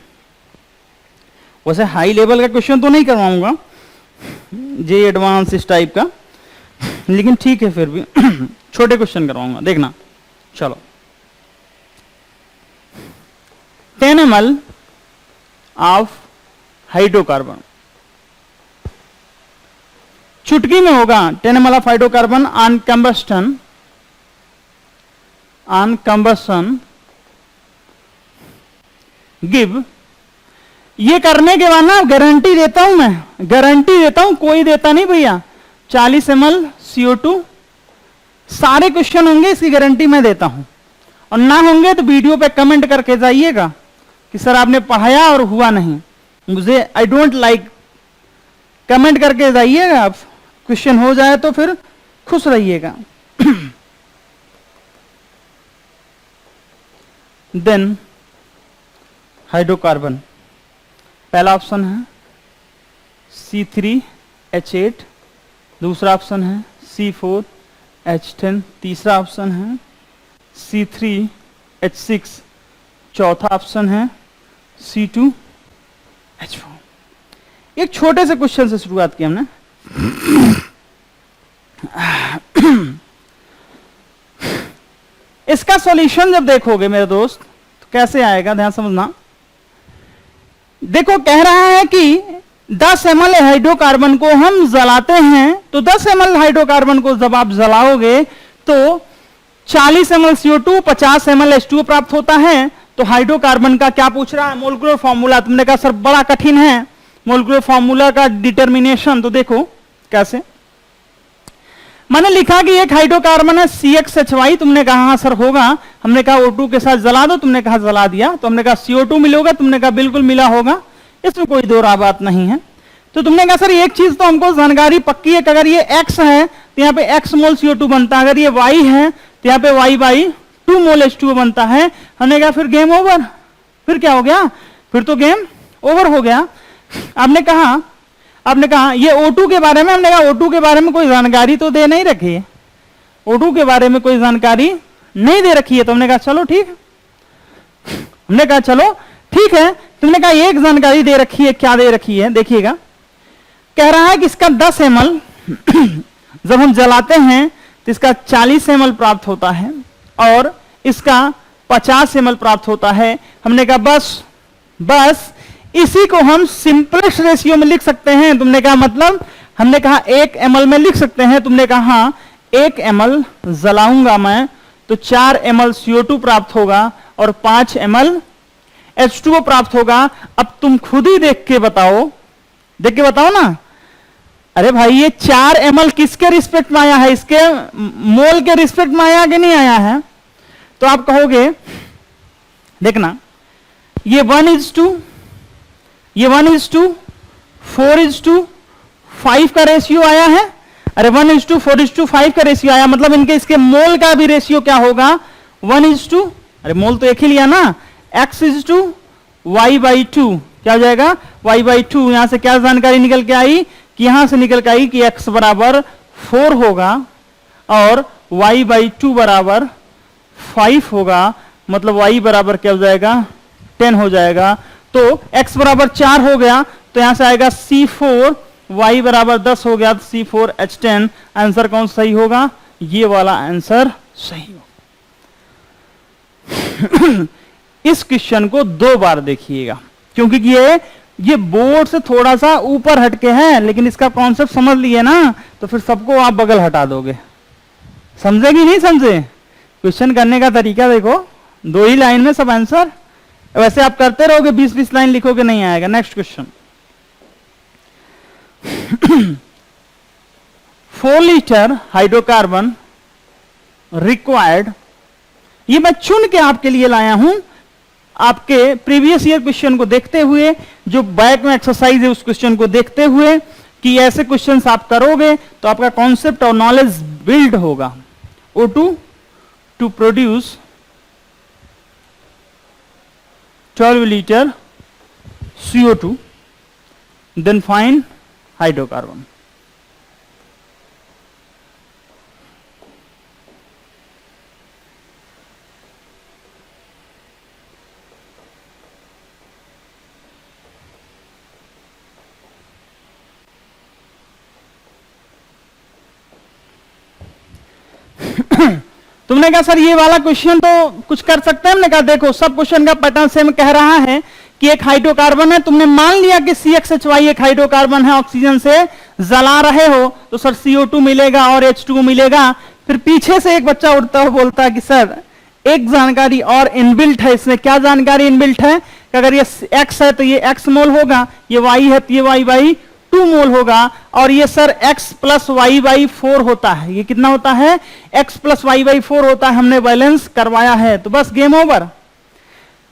वैसे हाई लेवल का क्वेश्चन तो नहीं करवाऊंगा, जे एडवांस इस टाइप का, लेकिन ठीक है फिर भी छोटे क्वेश्चन करवाऊंगा, देखना। चलो, 10 ml ऑफ हाइड्रोकार्बन, चुटकी में होगा 10 ml of hydrocarbon on combustion give. ये करने के बाद ना गारंटी देता हूं, मैं गारंटी देता हूं, कोई देता नहीं भैया। 40 ml CO2, सारे क्वेश्चन होंगे इसकी गारंटी मैं देता हूं, और ना होंगे तो वीडियो पे कमेंट करके जाइएगा कि सर आपने पढ़ाया और हुआ नहीं। मुझे आई डोंट लाइक, कमेंट करके जाइएगा। आप क्वेश्चन हो जाए तो फिर खुश रहिएगा। देन हाइड्रोकार्बन, पहला ऑप्शन है C3H8, दूसरा ऑप्शन है C4H10, तीसरा ऑप्शन है C3H6, चौथा ऑप्शन है C2H4। एक छोटे से क्वेश्चन से शुरुआत की हमने। इसका सॉल्यूशन जब देखोगे मेरे दोस्त तो कैसे आएगा, ध्यान समझना। देखो, कह रहा है कि 10 ml हाइड्रोकार्बन को हम जलाते हैं, तो 10 ml हाइड्रोकार्बन को जब आप जलाओगे तो 40 ml CO2, 50 ml H2O प्राप्त होता है। तो हाइड्रोकार्बन का क्या पूछ रहा है? Molecular formula. तुमने कहा सर बड़ा कठिन है मोलिकुलर फॉर्मूला का डिटर्मिनेशन, तो देखो कैसे। मैंने लिखा कि एक हाइड्रोकार्बन है CXHY, तुमने कहा हाँ सर होगा। हमने कहा O2 के साथ जला दो, तुमने कहा जला दिया। तो हमने कहा CO2 मिलोगा, तुमने कहा बिल्कुल मिला होगा, इसमें कोई दो राय बात नहीं है। तो तुमने कहा सर एक चीज तो हमको जानकारी पक्की है कि अगर ये X है तो यहाँ पे X मोल CO2 बनता है, अगर ये Y है तो यहाँ पे Y/2 मोल H2O बनता है। हमने कहा फिर गेम ओवर। फिर क्या हो गया? फिर तो गेम ओवर हो गया। आपने कहा ये O2 के बारे में, हमने कहा O2 के बारे में कोई जानकारी तो दे नहीं रखी है, O2 के बारे में कोई जानकारी नहीं दे रखी है। तो हमने कहा चलो ठीक, हमने कहा चलो ठीक है। तुमने कहा एक जानकारी दे रखी है, क्या दे रखी है देखिएगा। कह रहा है कि इसका 10 ml जब हम जलाते हैं तो इसका 40 ml प्राप्त होता है और इसका 50 ml प्राप्त होता है। हमने कहा बस इसी को हम सिंपलेस्ट रेशियो में लिख सकते हैं। तुमने कहा मतलब? हमने कहा 1 ml में लिख सकते हैं। तुमने कहा हाँ 1 ml जलाऊंगा मैं तो 4 ml CO2 प्राप्त होगा और 5 ml H2O प्राप्त होगा। अब तुम खुद ही देख के बताओ ना। अरे भाई ये 4 ml किसके रिस्पेक्ट में आया है? इसके मोल के रिस्पेक्ट में आया कि नहीं आया है? तो आप कहोगे देखना, ये 1:2, ये 1:4:5 का रेशियो आया है। अरे 1:4:5 का रेशियो आया, मतलब इनके इसके मोल का भी रेशियो क्या होगा 1:, अरे मोल तो एक ही लिया ना, x/y/2 क्या हो जाएगा y/2। यहां से क्या जानकारी निकल के आई कि यहां से निकल के आई कि x बराबर 4 होगा और y/2 बराबर 5 होगा, मतलब y बराबर क्या हो जाएगा 10 हो जाएगा। तो x बराबर 4 हो गया तो यहां से आएगा C4, y बराबर 10 हो गया तो C4H10। आंसर कौन सही होगा, ये वाला आंसर सही होगा। इस क्वेश्चन को 2 बार देखिएगा क्योंकि ये बोर्ड से थोड़ा सा ऊपर हटके है, लेकिन इसका कॉन्सेप्ट समझ लिए ना तो फिर सबको आप बगल हटा दोगे। समझे कि नहीं समझे? क्वेश्चन करने का तरीका देखो, 2 ही लाइन में सब आंसर, वैसे आप करते रहोगे 20-20 लाइन लिखोगे नहीं आएगा। Next question 4 litre hydrocarbon required, ये मैं चुन के आपके लिए लाया हूं आपके प्रीवियस ईयर क्वेश्चन को देखते हुए, जो बैक में एक्सरसाइज है उस क्वेश्चन को देखते हुए कि ऐसे क्वेश्चंस आप करोगे तो आपका कॉन्सेप्ट और नॉलेज बिल्ड होगा। O2 to produce 12 liter CO2, then find hydrocarbon. तुमने कहा सर ये वाला क्वेश्चन तो कुछ कर सकते हैं, हमने कहा देखो सब क्वेश्चन का पैटर्न सेम कह रहा है कि एक हाइड्रोकार्बन है, तुमने मान लिया कि CXHY एक हाइड्रोकार्बन है, ऑक्सीजन से जला रहे हो तो सर CO2 मिलेगा और H2O मिलेगा। फिर पीछे से एक बच्चा उठता हुआ बोलता है कि सर एक जानकारी और इनबिल्ट है इसमें। क्या जानकारी इनबिल्ट है कि अगर ये X है तो ये X मोल होगा, ये Y है तो ये Y/2 मोल होगा, और ये सर X + Y/4 होता है। ये कितना होता है X + Y/4 होता है, हमने बैलेंस करवाया है। तो बस गेम ओवर,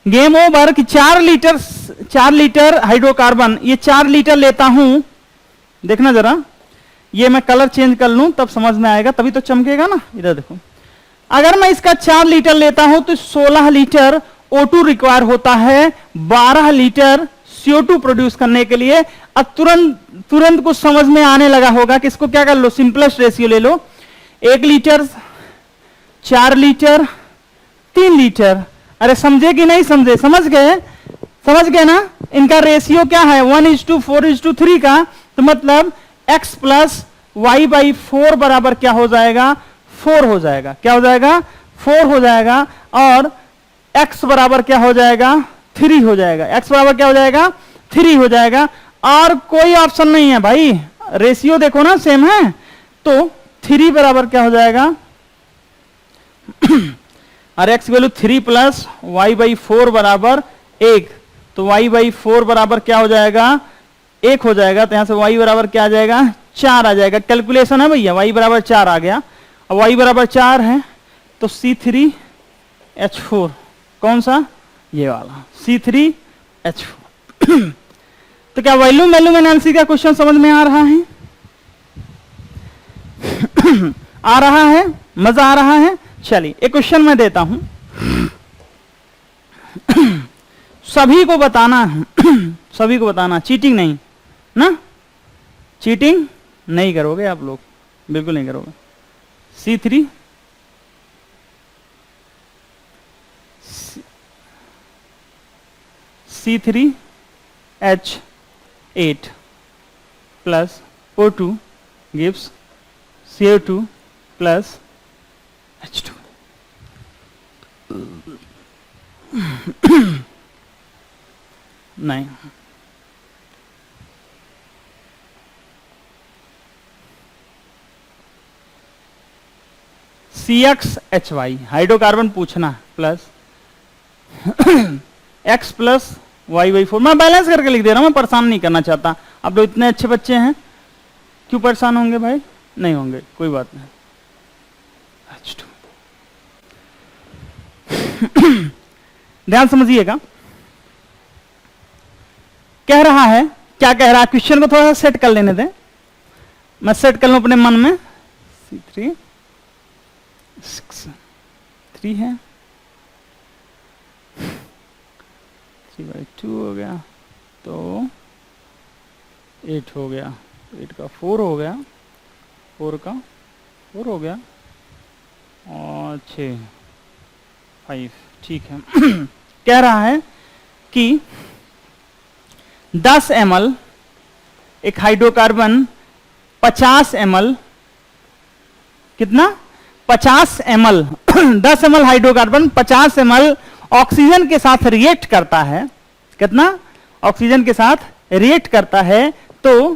गेम ओवर कि 4 लीटर हाइड्रोकार्बन, ये 4 लीटर लेता हूं, देखना जरा, ये मैं कलर चेंज कर लूं तब समझ में आएगा, तभी तो चमकेगा ना। इधर देखो, अगर मैं इसका 4 लीटर लेता हूं तो 16 लीटर O2 रिक्वायर होता है 12 लीटर CO2 प्रोड्यूस करने के लिए। अब तुरंत कुछ समझ में आने लगा होगा कि इसको क्या कर लो, सिंपलेस्ट रेशियो ले लो, 1 लीटर 4 लीटर 3 लीटर। अरे समझे कि नहीं समझे? समझ गए ना। इनका रेशियो क्या है 1:4:3 का, तो मतलब X + Y/4 बराबर क्या हो जाएगा 4 हो जाएगा। क्या हो जाएगा 4 हो जाएगा, और X बराबर क्या हो जाएगा 3 हो जाएगा। X बराबर क्या हो जाएगा 3 हो जाएगा, और कोई ऑप्शन नहीं है भाई, रेशियो देखो ना सेम है। तो 3 बराबर क्या हो जाएगा और X वैल्यू 3 + Y/4 बराबर 1, तो Y/4 बराबर क्या हो जाएगा 1 हो जाएगा। तो यहां से Y बराबर क्या आ जाएगा 4 आ जाएगा। कैलकुलेशन है भैया, Y बराबर 4 आ गया। अब Y बराबर 4 है तो C3H4, कौन सा ये वाला C3H4। तो क्या वॉल्यूम एनालिसिस का क्वेश्चन समझ में आ रहा है? आ रहा है, मजा आ रहा है। चलिए एक क्वेश्चन मैं देता हूं, सभी को बताना है, सभी को बताना, चीटिंग नहीं ना, चीटिंग नहीं करोगे आप लोग, बिल्कुल नहीं करोगे। C3H8 plus O2 gives CO2 plus H2. नहीं, CXHY हाइड्रोकार्बन पूछना प्लस X + Y/4। मैं बैलेंस करके लिख दे रहा हूं, मैं परेशान नहीं करना चाहता। आप लोग इतने अच्छे बच्चे हैं, क्यों परेशान होंगे भाई? नहीं होंगे, कोई बात नहीं। ध्यान समझिएगा, कह रहा है, क्या कह रहा है, क्वेश्चन को थोड़ा सा सेट कर लेने दें। मैं सेट कर लूं अपने मन में, C3 6 3 है, 3/2 हो गया, तो 8 हो गया, 8 का 4 हो गया, 4 का 4 हो गया, और 6 5, ठीक है। कह रहा है कि 10 ml एक हाइड्रोकार्बन 50 ml, कितना 50 ml 10 ml hydrocarbon 50 ml oxygen के साथ रिएक्ट करता है, कितना ऑक्सीजन के साथ रिएक्ट करता है, तो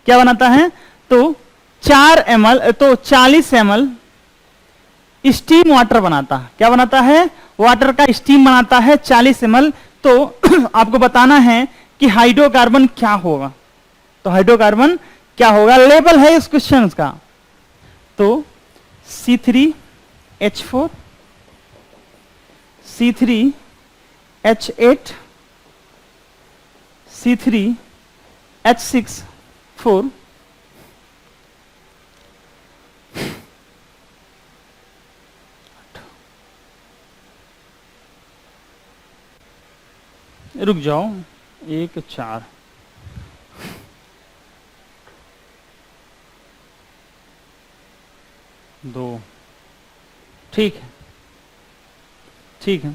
क्या बनाता है, तो 4 ml, तो 40 ml स्टीम वाटर बनाता है। क्या बनाता है, वाटर का स्टीम बनाता है 40 ml। तो आपको बताना है कि हाइड्रोकार्बन क्या होगा, तो हाइड्रोकार्बन क्या होगा, लेबल है इस क्वेश्चन का, तो C3H4 C3H8 C3H6 रुक जाओ, 1 4 2, ठीक है, ठीक है,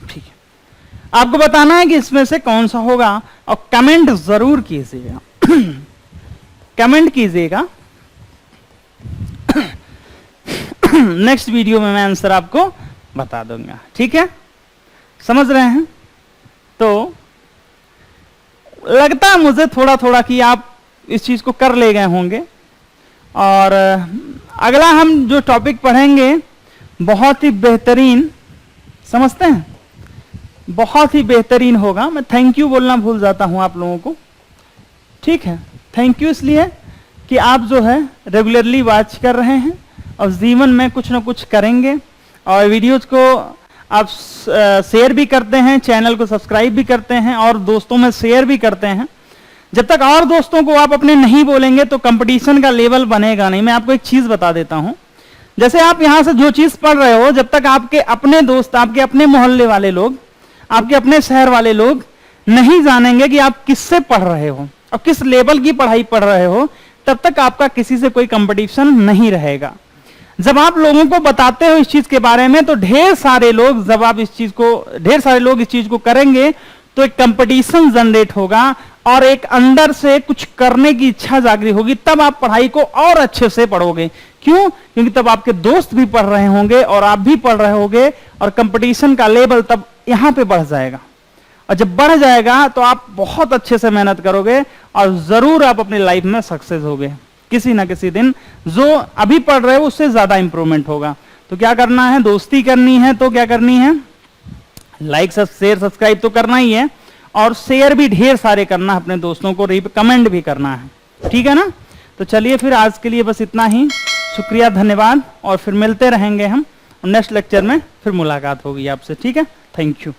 ठीक है। आपको बताना है कि इसमें से कौन सा होगा, और कमेंट जरूर कीजिएगा, कमेंट कीजिएगा। नेक्स्ट वीडियो में मैं आंसर आपको बता दूंगा, ठीक है, समझ रहे हैं। तो लगता है मुझे थोड़ा थोड़ा कि आप इस चीज को कर ले गए होंगे, और अगला हम जो टॉपिक पढ़ेंगे बहुत ही बेहतरीन, समझते हैं, बहुत ही बेहतरीन होगा। मैं थैंक यू बोलना भूल जाता हूं आप लोगों को, ठीक है, थैंक यू इसलिए कि आप जो है रेगुलरली वॉच कर रहे हैं और जीवन में कुछ ना कुछ करेंगे, और वीडियोज को आप शेयर भी करते हैं, चैनल को सब्सक्राइब भी करते हैं, और दोस्तों में शेयर भी करते हैं। जब तक और दोस्तों को आप अपने नहीं बोलेंगे तो कंपटीशन का लेवल बनेगा नहीं। मैं आपको एक चीज बता देता हूं, जैसे आप यहां से जो चीज पढ़ रहे हो, जब तक आपके अपने दोस्त, आपके अपने मोहल्ले वाले लोग, आपके अपने शहर वाले लोग नहीं जानेंगे कि आप किससे पढ़ रहे हो और किस लेवल की पढ़ाई पढ़ रहे हो, तब तक आपका किसी से कोई कंपटीशन नहीं रहेगा। जब आप लोगों को बताते हो इस चीज के बारे में, तो ढेर सारे लोग, जब आप इस चीज को, ढेर सारे लोग इस चीज को करेंगे, तो एक कंपटीशन जनरेट होगा और एक अंदर से कुछ करने की इच्छा जागृत होगी। तब आप पढ़ाई को और अच्छे से पढ़ोगे। क्यों? क्योंकि तब आपके दोस्त भी पढ़ रहे होंगे और आप भी पढ़ रहे होंगे, और कंपटीशन का लेवल तब यहां पे बढ़ जाएगा। और जब बढ़ जाएगा तो आप बहुत अच्छे से मेहनत करोगे और जरूर आप अपनी लाइफ में सक्सेस होगे किसी ना किसी दिन। जो अभी पढ़ रहे हो उससे ज्यादा इंप्रूवमेंट होगा। तो क्या करना है? दोस्ती करनी है तो क्या करनी है? लाइक शेयर सब्सक्राइब तो करना ही है, और शेयर भी ढेर सारे करना है अपने दोस्तों को, कमेंट भी करना है, ठीक है ना। तो चलिए फिर आज के लिए बस इतना ही। शुक्रिया, धन्यवाद, और फिर मिलते रहेंगे हम नेक्स्ट लेक्चर में, फिर मुलाकात होगी आपसे, ठीक है। Thank you.